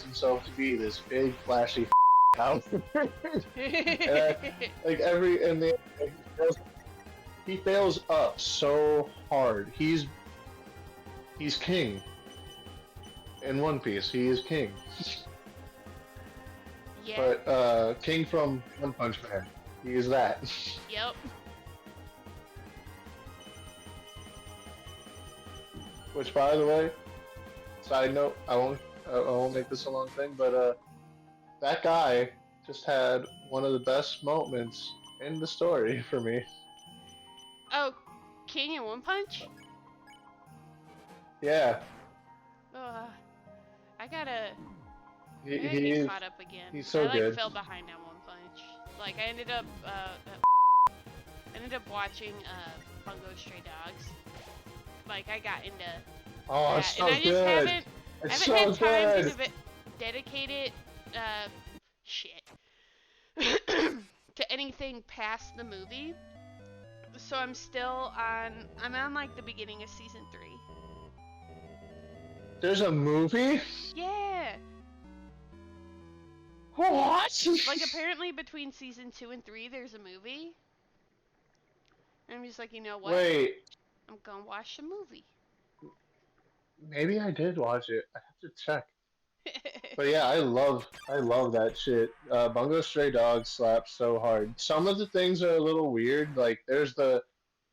himself to be, this big flashy clown. And like every and the he fails up so hard. He's king in One Piece. He is king. Yeah. But King from One Punch Man. He is that. Yep. Which, by the way, side note, I won't make this a long thing, but that guy just had one of the best moments in the story for me. Oh, King in One Punch? Yeah, Ugh. I gotta. he, I gotta get he's caught up again. he's I so like good. fell behind on One Punch. Like I ended up watching Bungo Stray Dogs. Like I got into Oh, it's that, and so good. I It's haven't had so time good. dedicated uh shit to anything past the movie. So I'm on like the beginning of season 3. There's a movie? Yeah. What? Like apparently between season 2 and 3 there's a movie. And I'm just like, you know what? Wait, I'm gonna watch the movie. maybe I did watch it. I have to check. But yeah, I love that shit. Bungo Stray Dogs slaps so hard. Some of the things are a little weird. Like there's the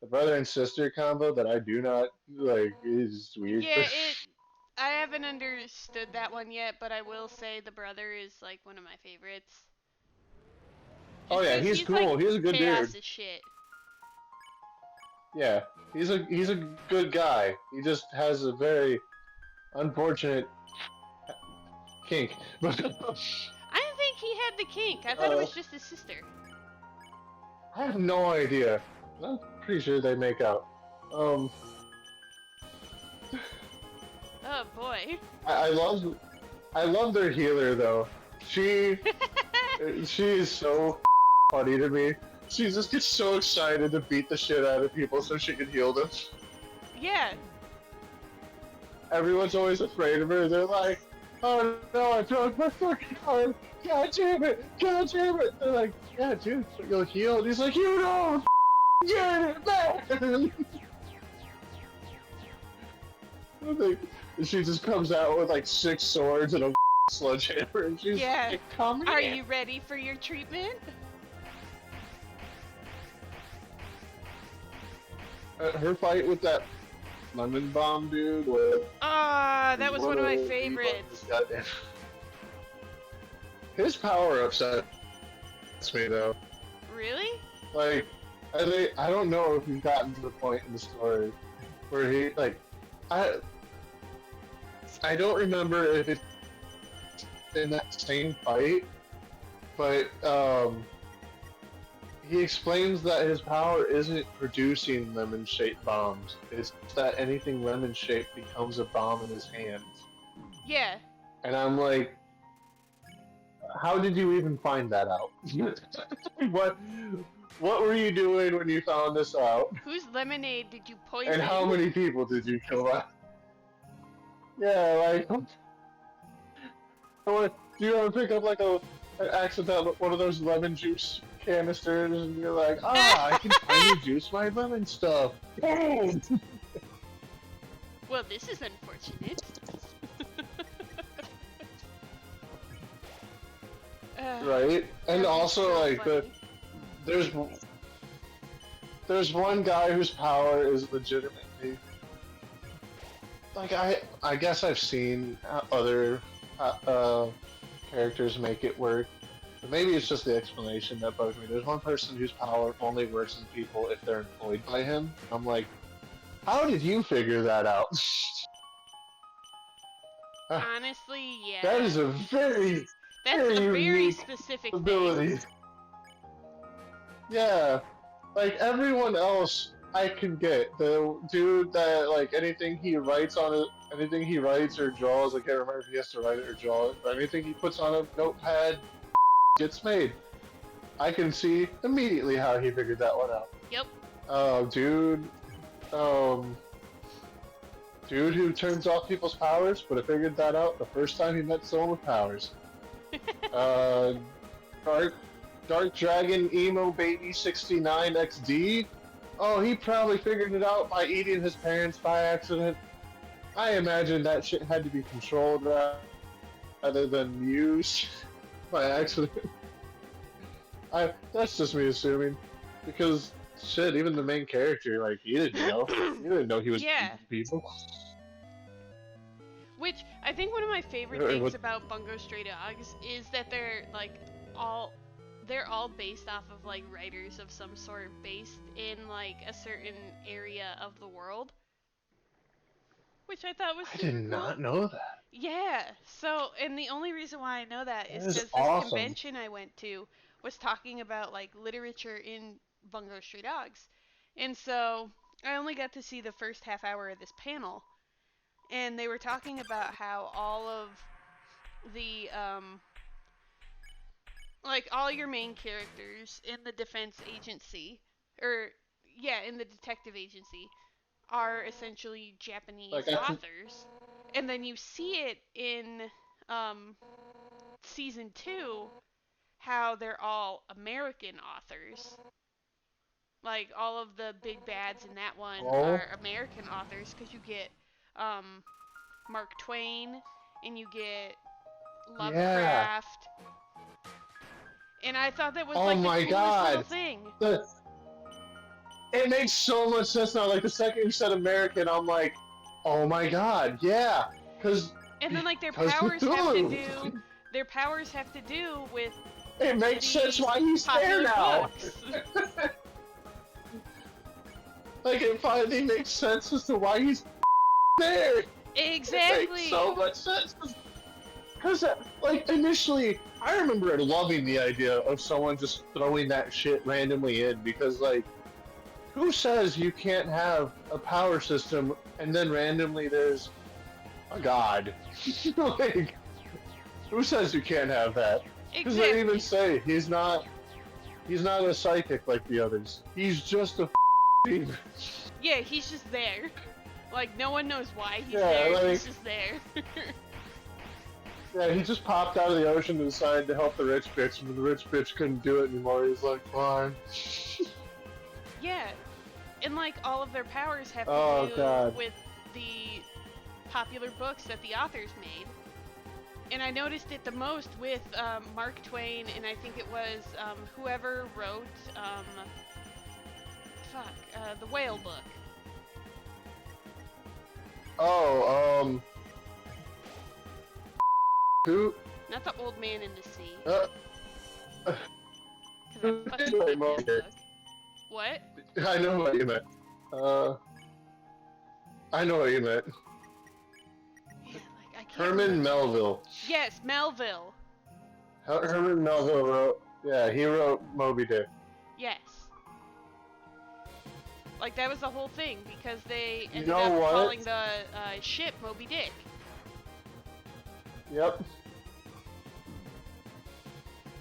brother and sister combo that I do not like is weird. Yeah, it I haven't understood that one yet, but I will say the brother is like one of my favorites. Oh Just yeah, 'cause he's he's like cool. He's a good chaos dude. as shit. Yeah, he's a good guy. He just has a very unfortunate kink. But I didn't think he had the kink. I thought it uh, was just his sister. I have no idea. I'm pretty sure they make out. Um, Oh boy. I, I love I love their healer though. She she is so funny to me. She just gets so excited to beat the shit out of people so she can heal them. Yeah. Everyone's always afraid of her. They're like, "Oh no, I broke my fucking arm! God damn it! God damn it!" They're like, "Yeah, dude, so you'll heal." And he's like, "You don't get it back!" Like, she just comes out with like 6 swords and a sledgehammer, and she's Yeah. like, "Come Are here." you ready for your treatment? Her fight with that lemon bomb dude was Ah, that was one of my literally favorites. goddamn. His power upsets me though. Really? Like, I don't know if we've gotten to the point in the story where he like, I I don't remember if it's in that same fight, but he explains that his power isn't producing lemon-shaped bombs. It's that anything lemon-shaped becomes a bomb in his hands. Yeah. And I'm like, how did you even find that out? what what were you doing when you found this out? Whose lemonade did you And how poison? many people did you kill? Yeah, like, do you ever pick up like an accident one of those lemon juice canisters and you're like, I can finally juice my lemon stuff. Boom! Well, this is unfortunate. Right? And That was also so like funny. there's there's one guy whose power is legitimately like I guess I've seen other characters make it work. But maybe it's just the explanation that bugs me. There's one person whose power only works in people if they're employed by him. I'm like, how did you figure that out? Honestly, That yeah. is a very, That's very a very unique specific thing. ability. Yeah, like everyone else, I can get the dude that like anything he writes on it, anything he writes or draws. I can't remember if he has to write it or draw it, but anything he puts on a notepad gets made. I can see immediately how he figured that one out. Yep. Oh, um, dude who turns off people's powers, but I figured that out the first time he met someone with powers. Uh, Dark, Dark Dragon Emo Baby 69 XD. Oh, he probably figured it out by eating his parents by accident. I imagine that shit had to be controlled rather than used by accident. That's just me assuming, because shit, even the main character, like he didn't know. He didn't know he was Yeah. eating people. Which I think one of my favorite Uh, things what- about Bungo Stray Dogs is that all they're all based off of like writers of some sort based in like a certain area of the world, which I thought was I did super cool. not know that. Yeah. So, and the only reason why I know that That is is because this awesome. convention I went to was talking about like literature in Bungo Stray Dogs, and so I only got to see the first half hour of this panel, and they were talking about how all of the like all your main characters in the defense agency, or yeah, in the detective agency, are essentially Japanese Like I, authors, and then you see it in um, season 2 how they're all American authors. Like all of the big bads in that one oh are American authors because you get um, Mark Twain and you get yeah, Lovecraft, and I thought that was oh like the my coolest little god, thing. the it makes so much sense now. Like the second you said American, I'm like, oh my god, yeah, And then like because Cthulhu. their powers have to do with It makes sense these why he's there popular now. books. Like it finally makes sense as to why he's there. It makes Exactly. so much sense. Because, like, initially, I remember loving the idea of someone just throwing that shit randomly in because, like, who says you can't have a power system and then randomly there's a god? Like, who says you can't have that? Because they even Exactly. say he's not a psychic like the others. He's just a demon. Yeah, he's just there. Like no one knows why he's Yeah, there. like He's just there. yeah, he just popped out of the ocean and decided to help the rich bitch, and the rich bitch couldn't do it anymore. He's like, fine. Yeah, and like all of their powers have to Oh do god. with the popular books that the authors made. And I noticed it the most with Mark Twain, and I think it was whoever wrote the Whale book. Oh, who? Not the Old Man in the Sea, Uh, because who I did fucking write hate Moby that Dick? book. What? I know what you meant. Uh, I know what you meant. Yeah, like I can't Herman remember. Melville. Yes, Melville. Herman Melville wrote. Yeah, he wrote Moby Dick. Yes. Like that was the whole thing because they You ended know up what? calling the ship Moby Dick. Yep.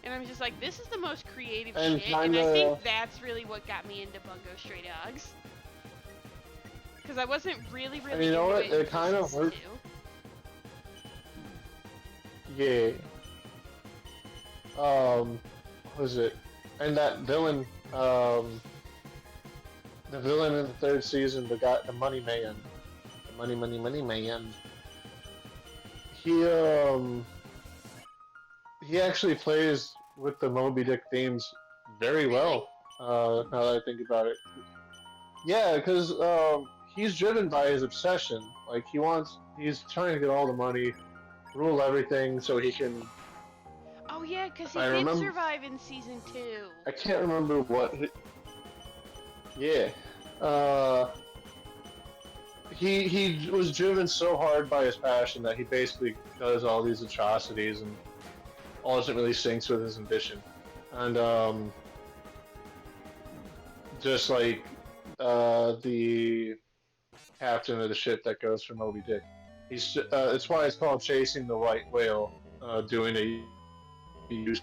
And I'm just like, this is the most creative And shit, and I kinda. think that's really what got me into Bungo Stray Dogs. Because I wasn't really, And really you know into what? it It until kind of season worked. 2. Yeah. What was it? And that villain, the villain in the third season, the money man, the money man. He he actually plays with the Moby Dick themes very Really? well. Now that I think about it, yeah, because he's driven by his obsession. Like he's trying to get all the money, rule everything, so he can. Oh yeah, because he I did remember. survive in season 2. I can't remember what. Yeah. Uh, he was driven so hard by his passion that he basically does all these atrocities and ultimately syncs with his ambition. And just like the captain of the ship that goes for Moby Dick, it's why it's called chasing the white whale, doing a useless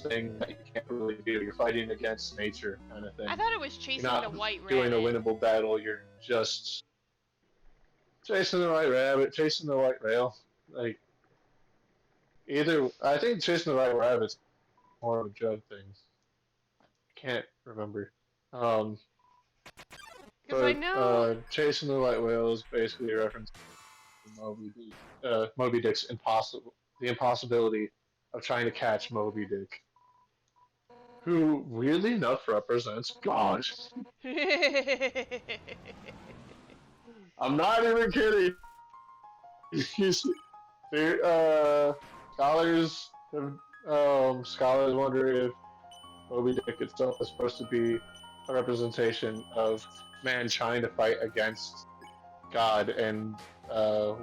thing that you can't really do. You're fighting against nature, kind of I thing. thought it was You're chasing the not white doing a rabbit. winnable battle. You're just chasing the white rabbit, chasing the white whale. Like either, I think chasing the white rabbit's more of a drug thing. Can't remember. Um, Because I but know. chasing the white whale is basically a reference to Moby Dick's the impossibility of trying to catch Moby Dick, who weirdly enough represents God. I'm not even kidding. He's, scholars scholars wonder if Moby Dick itself is supposed to be a representation of man trying to fight against God and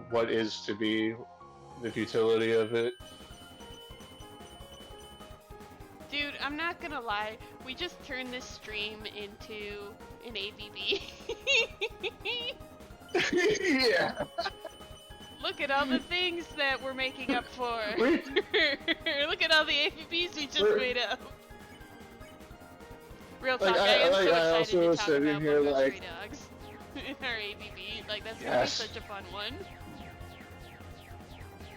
what is to be the futility of it. Dude, I'm not gonna lie. We just turned this stream into an AVB. Yeah. Look Look at all the things that we're making up for. we, Look at all the AVPs we just we're, made up. Real like talk, I am so I excited to also was talk sitting about here Bungo Stray like, Dogs in our AVP. Like, that's gonna be yes. such a fun one.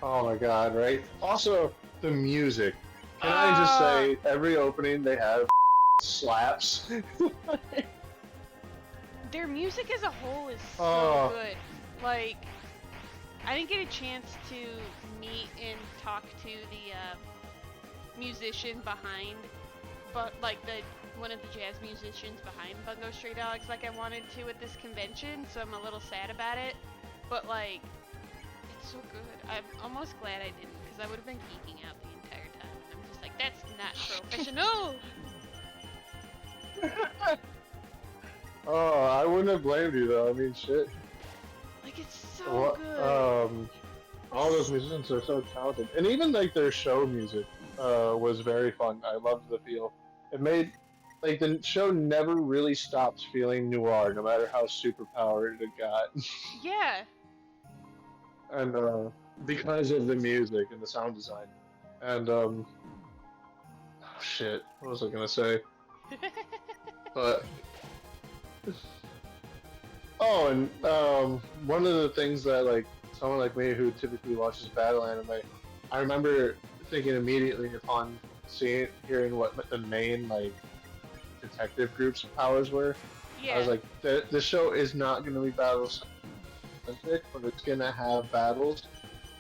Oh my god, right? Also, the music. Can I just Uh, say, every opening they have slaps. their music as a whole is so Oh, good. Like, I didn't get a chance to meet and talk to the musician behind, but like the one of the jazz musicians behind Bungo Stray Dogs, like I wanted to at this convention, so I'm a little sad about it. But like, it's so good. I'm almost glad I didn't, because I would have been geeking out the entire time. And I'm just like, that's not professional. oh, I wouldn't have blamed you though. I mean, shit. Like, it's so What? good. All those musicians are so talented, and even like their show music, was very fun. I loved the feel. It made like the show never really stopped feeling noir, no matter how superpowered it got, Yeah. and because of the music and the sound design, and oh, shit, what was I gonna say? But oh, and one of the things that like someone like me who typically watches battle anime, I remember thinking immediately upon hearing what the main like detective group's powers were. I Yeah. was like, the show is not going to be battle centric, but it's going to have battles.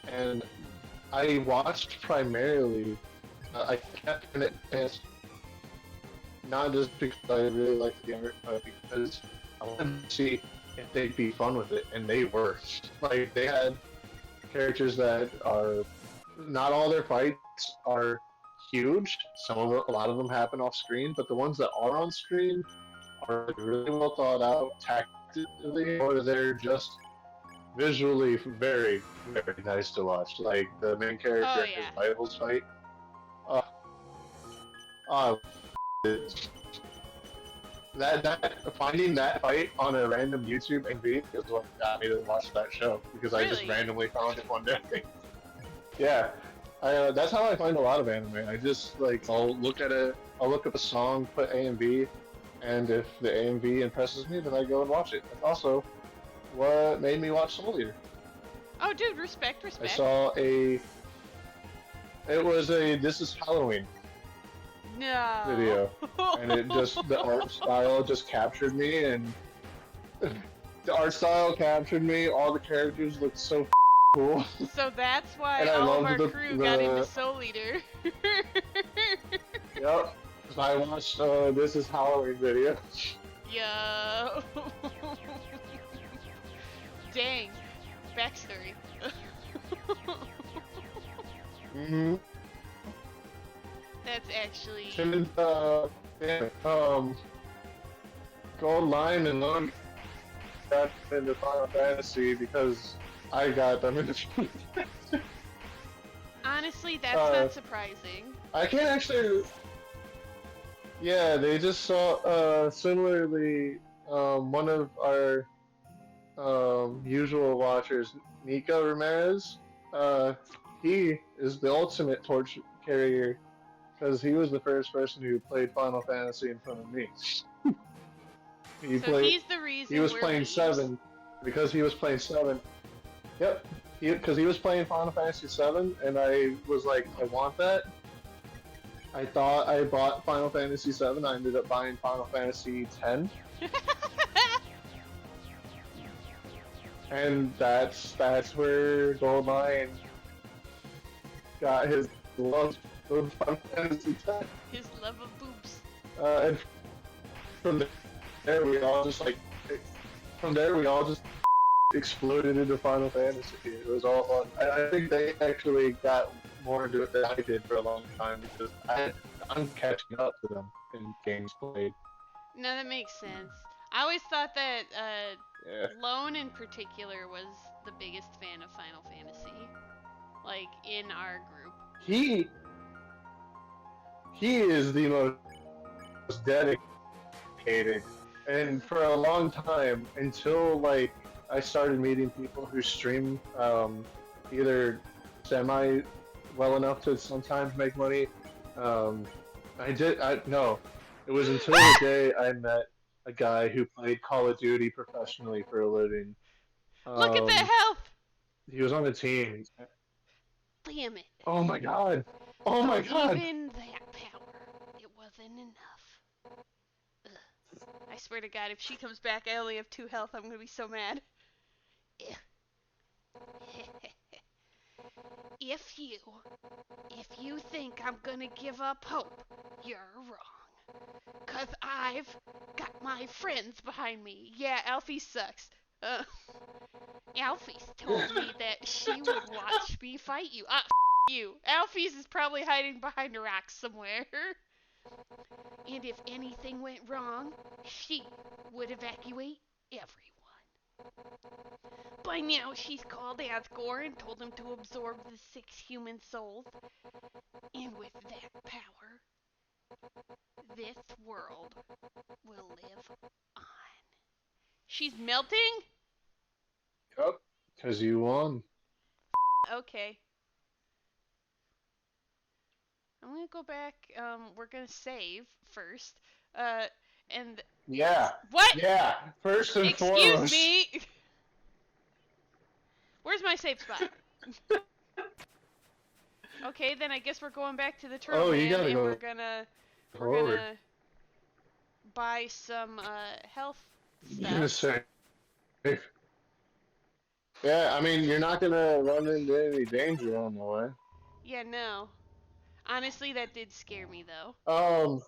And I watched primarily, I kept it as not just because I really liked the art, but because I wanted to see if they'd be fun with it, and they were. Like they had characters that are not all their fights are huge. A lot of them happen off screen, but the ones that are on screen are really well thought out tactically, or they're just visually very, very nice to watch. Like the main character Oh in his yeah. rivals fight. Uh, uh, that finding that fight on a random YouTube AV is what got me to watch that show because I just Really? randomly found it one day. Yeah, that's how I find a lot of anime. I just like I'll look up a song, put A and B, and if the A and B impresses me, then I go and watch it. That's also what made me watch Soul Eater. Oh, dude, respect, I respect. saw it was a This Is Halloween No. video, and it just the art style just captured me, and the art style captured me. All the characters looked so cool, So that's why and I all of loved our crew got into Soul Eater. yep. I watched This Is Halloween video. Yo. Dang. Backstory. Mm-hmm. That's actually. And yeah, Gold Line and Lone got into Final Fantasy because I got them into. Honestly, that's uh, not surprising. I can't actually. Yeah, they just saw. Similarly, one of our usual watchers, Nico Ramirez. Uh, he is the ultimate torch carrier because he was the first person who played Final Fantasy in front of me. He So played. he's the He reason was we're playing weebs. 7 because he was playing 7. Yep. Because he was playing Final Fantasy 7, and I was like, I want that. I thought I bought Final Fantasy 7. I ended up buying Final Fantasy 10, and that's where Goldline got his love of Final Fantasy 10. His love of boobs. And from there we all just like from there we all just exploded into Final Fantasy. It was all fun. I think they actually got more into it than I did for a long time because I'm catching up to them in games played. No, that makes sense. I always thought that Yeah. Lone in particular was the biggest fan of Final Fantasy. Like, in our group. He he is the most dedicated, and for a long time until like I started meeting people who stream either semi well enough to sometimes make money. Um, I did. I no. It was until the day I met a guy who played Call of Duty professionally for a living. Look at Um, that health! he was on the team. Damn it. Oh my god! Oh So my god! even that power, it wasn't enough. Ugh. I swear to God, if she comes back, I only have 2 health. I'm gonna be so mad. if you, if you think I'm gonna give up hope, you're wrong. Cause I've got my friends behind me. Yeah, Alfie sucks. Uh, Alfie's told me that she would watch me fight you. You. Alfie's is probably hiding behind a rock somewhere. And if anything went wrong, she would evacuate everyone. By now, she's called Asgore and told him to absorb the 6 human souls. And with that power, this world will live on. She's melting? Yep. Because you won. Okay. I'm gonna go back. We're gonna save first. Uh, and Yeah. what? Yeah. First and Excuse foremost. me. Where's my safe spot? Okay, then I guess we're going back to the Turtle Oh, you Man, gotta and go we're forward. gonna buy some health You're gonna stuff. say. Yeah, I mean, you're not gonna run into any danger on the way. Yeah, no. Honestly, that did scare me though. Um,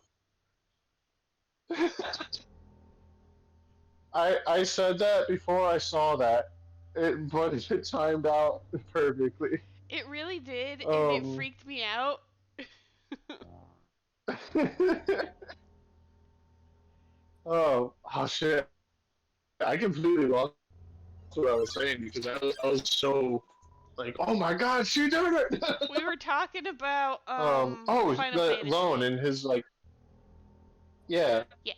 I said that before I saw that, but it timed out perfectly. It really did, and it Um, freaked me out. oh shit! I completely lost what I was saying because I was so like, oh my god, she did it! We were talking about Oh, Final the loan Fantasy. and his like, yeah. Yes.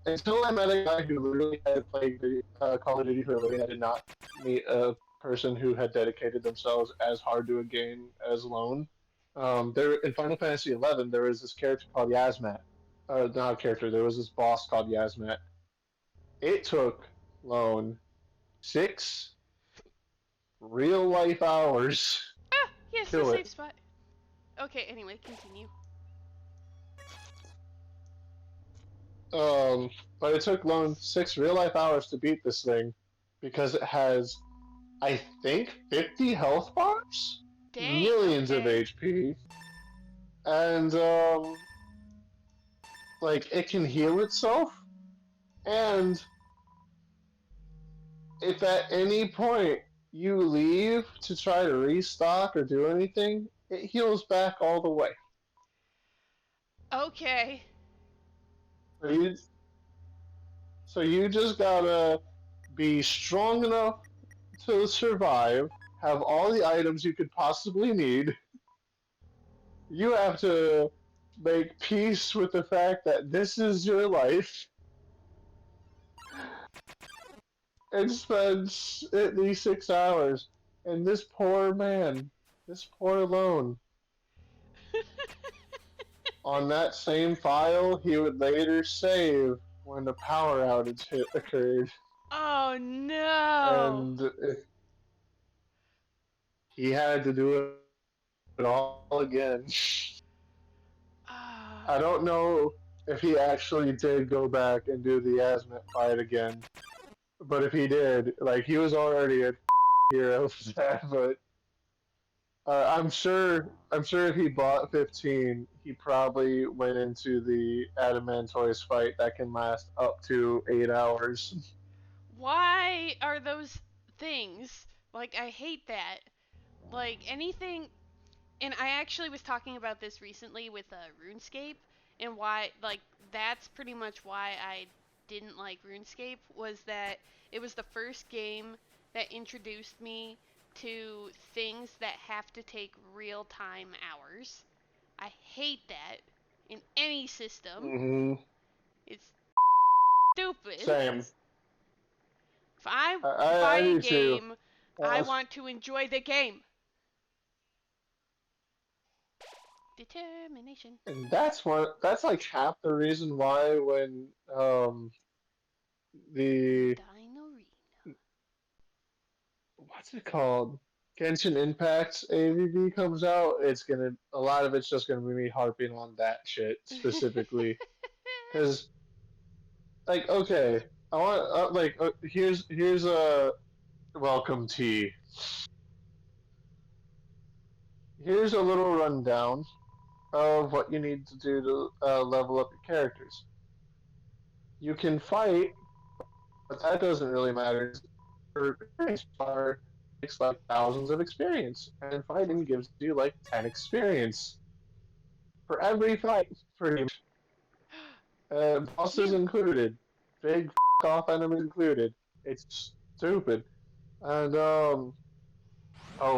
Until I met a guy who literally had played Call of Duty for a living, I did not meet a person who had dedicated themselves as hard to a game as Lone. There in Final Fantasy XI, there was this character called Yasmat. Not a character. There was this boss called Yasmat. It took Lone 6 real life hours Ah, to yes, the kill safe it. spot. Okay, anyway, continue. Um, but it took Lone 6 real life hours to beat this thing because it has I think 50 health bars, Dang, millions of okay. HP, and like it can heal itself. And if at any point you leave to try to restock or do anything, it heals back all the way. Okay. So you just gotta be strong enough to survive, have all the items you could possibly need. You have to make peace with the fact that this is your life and spends at least 6 hours. And this poor man, this poor lone, on that same file, he would later save when the power outage occurred, Oh no. and he had to do it all again. Ah. I don't know if he actually did go back and do the Asmat fight again, but if he did, like he was already a hero for that, but I'm sure if he bought 15, he probably went into the Adamantoise fight that can last up to 8 hours. Why are those things? Like, I hate that. Like, anything. And I actually was talking about this recently with RuneScape, and why, like, that's pretty much why I didn't like RuneScape, was that it was the first game that introduced me to things that have to take real time hours. I hate that in any system. Mm-hmm. It's stupid. Same. If I I buy a do too. game I Uh, want to enjoy the game. Determination. and that's like half the reason why when the Undyne Arena. what's it called? Genshin Impact's AVV comes out, a lot of it's just gonna be me harping on that shit specifically. Because like, okay, I want here's a welcome tea. Here's a little rundown of what you need to do to level up your characters. You can fight, but that doesn't really matter. Your experience bar takes like thousands of experience, and fighting gives you like 10 experience for every fight, pretty much. Bosses Cute. included, big off enemies included. It's stupid. And oh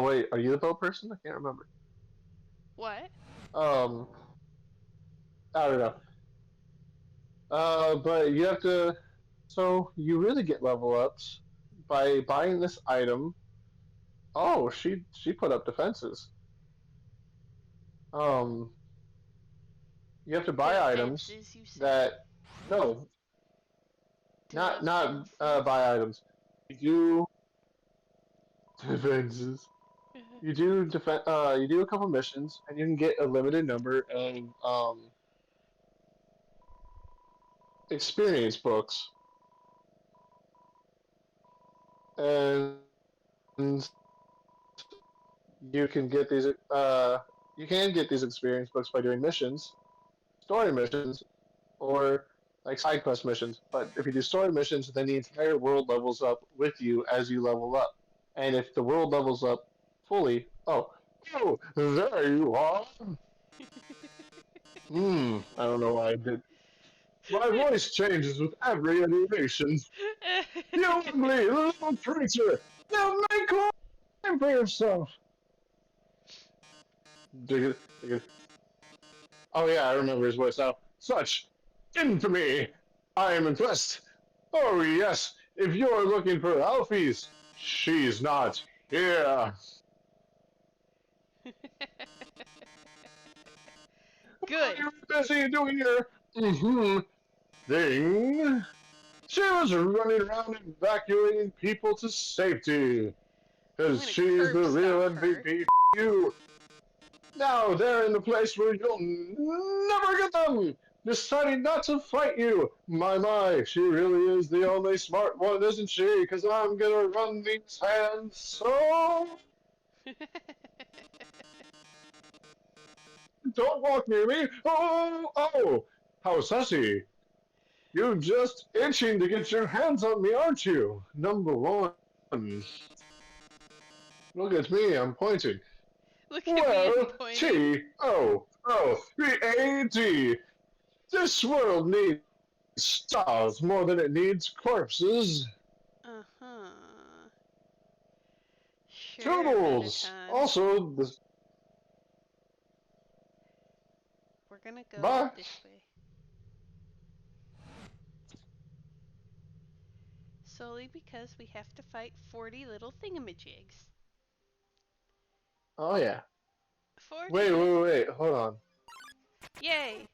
wait, are you the boat person? I can't remember. What? Um, I don't know. But you have to. So you really get level ups by buying this item. Oh, she put up defenses. Um, you have to buy items Defenses, you said? that no, not Defenses? buy items. You do defenses. You do a couple missions, and you can get a limited number of experience books, and you can get these you can get these experience books by doing missions, story missions, or like side quest missions. But if you do story missions, then the entire world levels up with you as you level up. And if the world levels up fully, oh, there you are. I don't know why I did. My voice changes with every animation. You ugly little creature! You make time for yourself! Dig it, dig it. Oh yeah, I remember his voice now. Such infamy! I am impressed. Oh yes, if you're looking for Alphys, she's not here. While Good. you're busy doing your thing, she was running around evacuating people to safety. I'm Because gonna she's curb the real stomp her. MVP. You. Now they're in the place where you'll never get them! Deciding not to fight you! My, she really is the only smart one, isn't she? Because I'm gonna run these hands so. Don't walk near me! Oh! How sassy! You just itching to get your hands on me, aren't you? Number one. Look at me, I'm pointing. Look at me, I'm Well, pointing. T-O-O-V-A-D. This world needs stars more than it needs corpses. Uh huh. Sure, Toodles! Undertone. Also, this. We're gonna go Bye. this way. Solely because we have to fight 40 little thingamajigs. Oh, yeah. 40 Wait, wait, little. wait, wait. Hold on. Yay!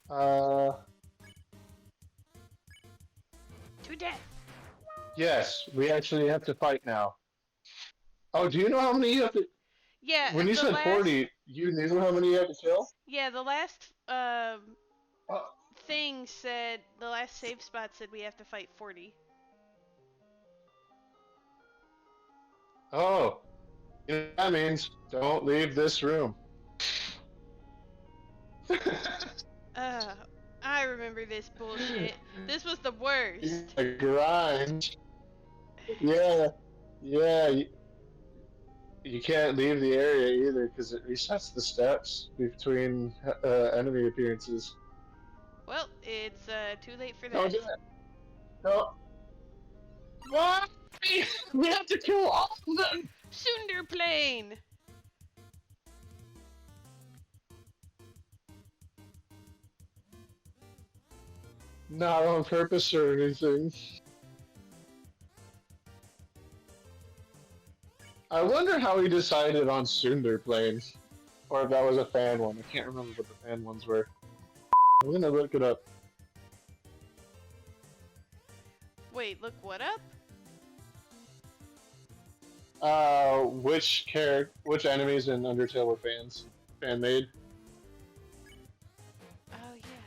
Uh, To death! yes, we actually have to fight now. Oh, do you know how many you have to. Yeah, When you the said last. 40, you knew how many you have to kill? Yeah, the last Uh, thing said. The last save spot said we have to fight 40. oh, you know what that means don't leave this room. Uh, I remember this bullshit. This was the worst. Yeah, grind. Yeah, yeah. You can't leave the area either because it resets the steps between enemy appearances. Well, it's too late for Don't that. do it. No. Why? We have to kill all of them. Sunderplane! Not on purpose or anything. I wonder how he decided on Sundar playing, or if that was a fan one. I can't remember what the fan ones were. I'm gonna look it up. Wait, look what up? Which enemies in Undertale were fan made? Oh yeah.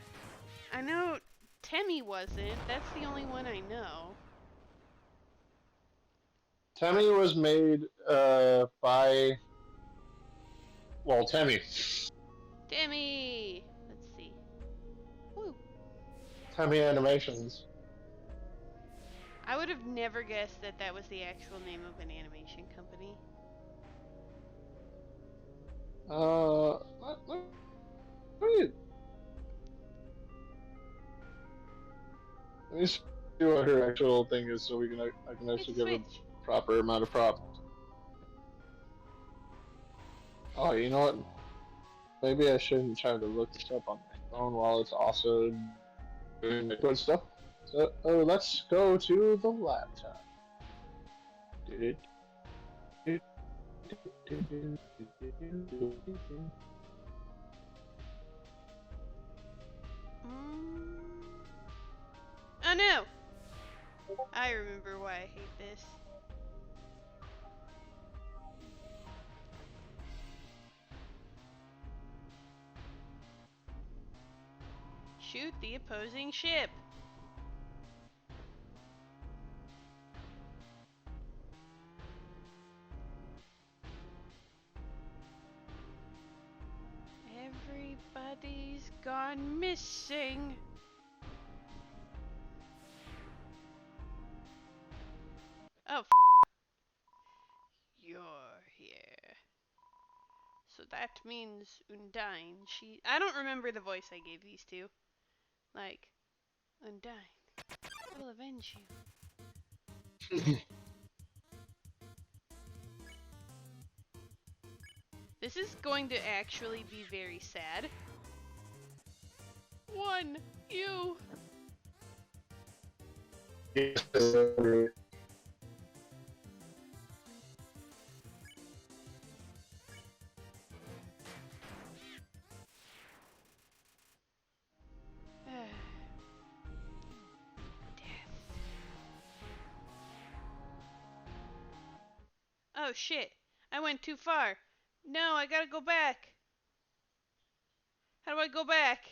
I know Temmie wasn't. That's the only one I know. Temmie was made by Temmie. Temmie! Let's see. Woo. Temmie Animations. I would have never guessed that that was the actual name of an animation company. Me, let me see what her actual thing is, so I can It's actually give her Switch. proper amount of props. Oh, you know what? Maybe I shouldn't try to look this up on my phone while it's also doing the good stuff. So, let's go to the laptop. Mm. Oh no! I remember why I hate this. Shoot the opposing ship! Everybody's gone missing! Oh, you're here. So that means Undyne, I don't remember the voice I gave these two. Like, Undyne, I will avenge you. This is going to actually be very sad. One, you. Death. Oh shit, I went too far. No, I gotta go back. How do I go back?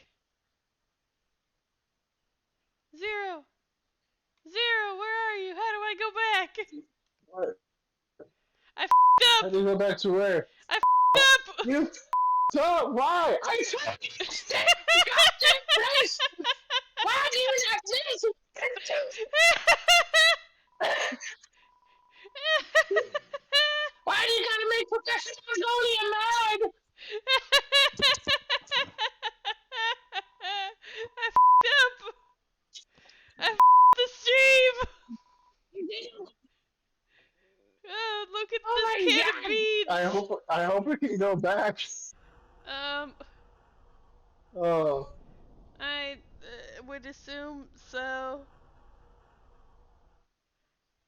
Zero. Zero, where are you? How do I go back? What? I f***ed How up. do you go back to where? I f***ed up. You up? Why? I told you to stay in the goddamn place! Why do you not listen? Why do you gotta make Professor Mongolian mad? I f***ed up. I f***ed the stream. Oh, look at Oh this my can of god! beans. I hope we can go back. Um, Oh. I would assume so.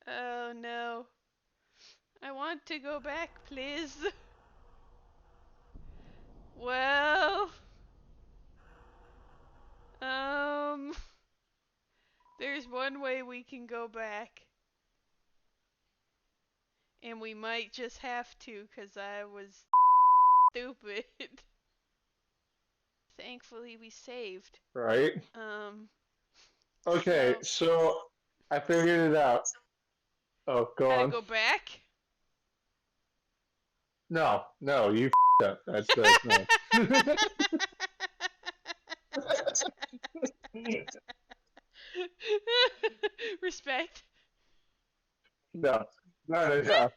Oh no. I want to go back, please. Well, um, there's one way we can go back. And we might just have to, 'cause I was stupid. Thankfully, we saved. Right? Um, Okay, so, so I figured it out. Oh, go how to on. go back? No, no, you up. That's no. Respect. No, no, no, no.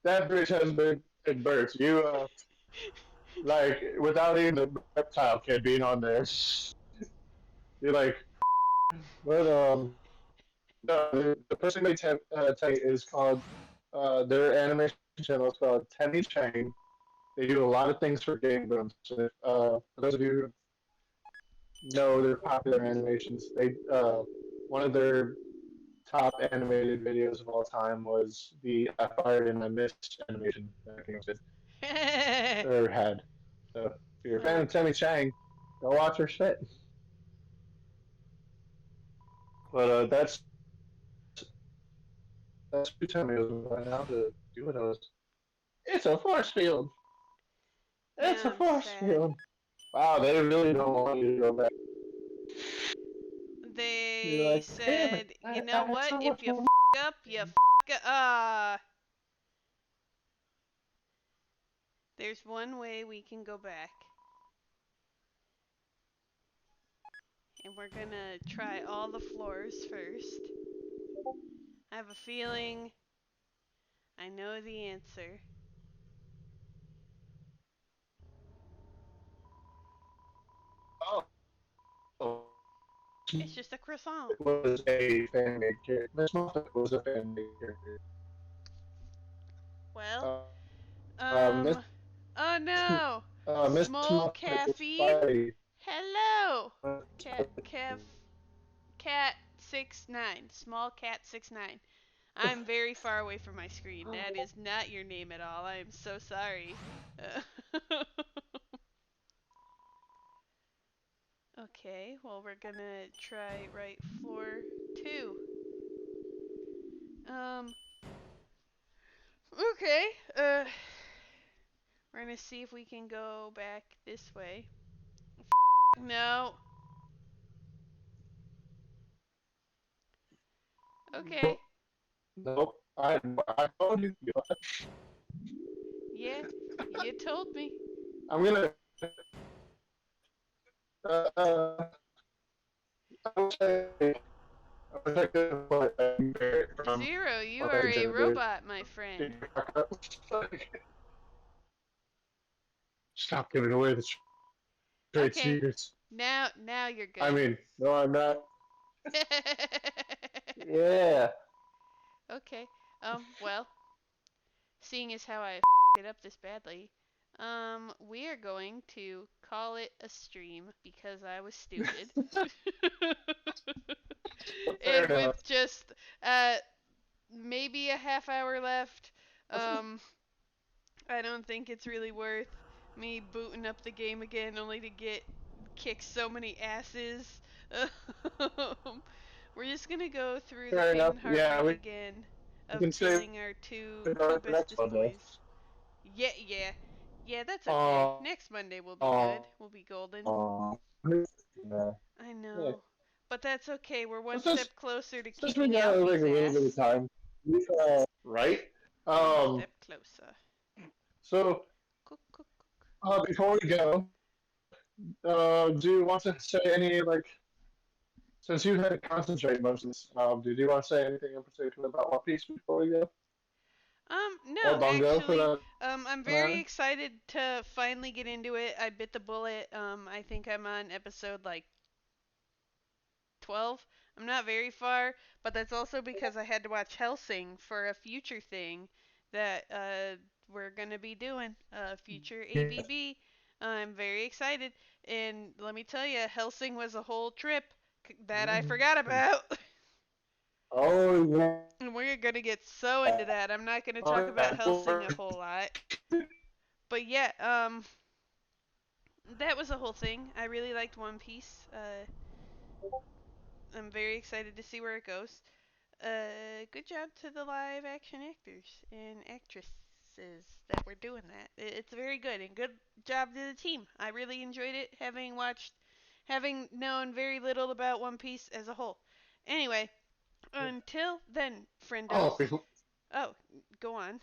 That bridge has been burnt. Like without even the reptile kid being on there, you're like, but no, the person they Teddy is called their animation channel is called Tenny Chain. They do a lot of things for Game Boom. So for those of you who know their popular animations, they one of their top animated videos of all time was the I fired and I missed animation that King did or had. So if you're a fan Oh, of Timmy Chang, go watch her shit. But that's who Timmy was right now to do what I was. It's a force field. It's now a I'm force sad. field. Wow, they really don't want you to go back. You're They like, damn it, said, you I know had what? so If much you more. up, you up. There's one way we can go back. And we're gonna try all the floors first. I have a feeling I know the answer. Oh, It's just a croissant. was a fan made character. Miss Muffet was a fan made character. Well, Miss um, oh no! Miss Small Muffet was caffeine? by Hello! Cat 69. Small cat 69. I'm very far away from my screen. That is not your name at all. I am so sorry. Okay, well, we're gonna try right floor 2. Um, okay. We're gonna see if we can go back this way. No. Okay. nope. I told you. Yeah, you told me. I'm gonna uh, I would say I wish I could put a Barrett from Zero, you One are Night a Generator. robot, my friend. Stop giving away the trade Okay. secrets. Now you're I good. mean, no, I'm not. Yeah. Okay. Well, seeing as how I it up this badly, we are going to call it a stream because I was stupid. Fair And enough. with just uh maybe a half hour left, um I don't think it's really worth me booting up the game again only to get kicked so many asses. We're just gonna go through the Fair pain enough. and Yeah, heartbreak again we of can save killing our two it two for next bestest Monday. boys. Yeah, that's okay. Oh, Next Monday will be good. oh, We'll be golden. oh. Yeah. I Yeah. know. But that's okay. We're one Since, step closer to since we kicking got like Alfie's a little bit of ass. time, right? One Um, step closer. so Cook, cook, cook. before we go, do you want to say any like since you had to concentrate most of this, did you want to say anything in particular about One Piece before we go, or No, Bungo for actually, that I'm very matter? excited to finally get into it. I bit the bullet. I think I'm on episode like 12. I'm not very far, but that's also because I had to watch Helsing for a future thing that we're going to be doing, future Yeah. AVB. I'm very excited, and let me tell you, Helsing was a whole trip that I forgot about. Oh yeah. And we're going to get so into that. I'm not going to talk Oh, about yeah. Helsing a whole lot. But yeah, that was a whole thing. I really liked One Piece. I'm very excited to see where it goes. Good job to the live action actors and actresses that were doing that. It's very good, and good job to the team. I really enjoyed it, having known very little about One Piece as a whole. Anyway, until then, Oh, friendos. before, Oh, go on.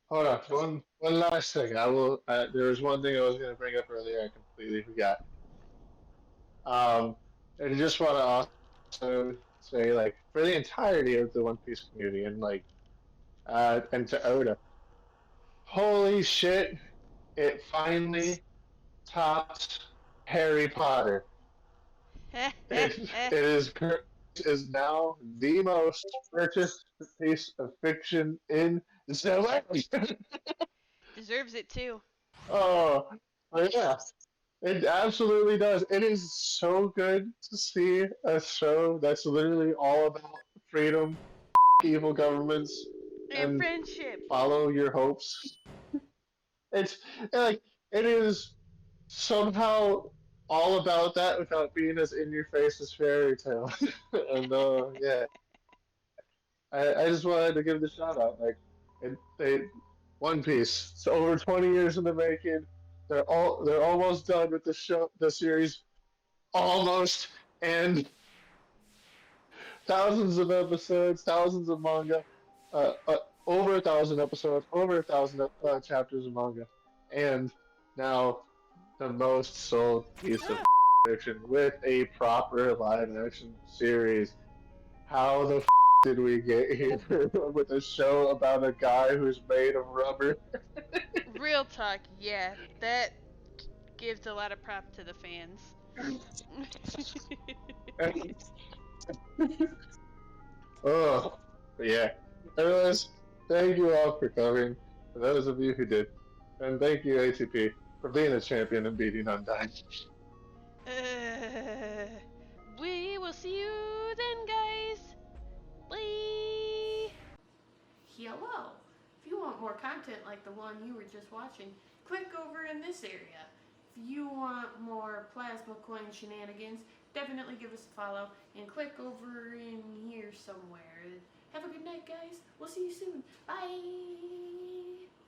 hold on. One last thing. I will. There was one thing I was going to bring up earlier. I completely forgot. Um, and I just want to also say, like, for the entirety of the One Piece community, and to Oda, holy shit! It finally topped Harry Potter. It is now the most purchased piece of fiction in the world. Deserves it too. Oh, yeah. It absolutely does. It is so good to see a show that's literally all about freedom, evil governments, And and friendship. follow your hopes. It's like it is somehow all about that without being as in your face as fairy tale. And yeah, I just wanted to give the shout out. Like they One Piece. It's over 20 years in the making. They're almost done with the series, almost, and thousands of episodes, thousands of manga, over 1,000 episodes, over 1,000 chapters of manga, and now the most sold piece of Ah, fiction with a proper live action series. How the did we get here with a show about a guy who's made of rubber? real talk, yeah. That gives a lot of prop to the fans. Oh, but yeah. Anyways, thank you all for coming. For those of you who did. And thank you, ATP, for being a champion and beating Undyne. uh, we will see you then, guys. Bye. Hello! If you want more content like the one you were just watching, click over in this area. If you want more plasma coin shenanigans, definitely give us a follow and click over in here somewhere. Have a good night, guys. We'll see you soon. Bye!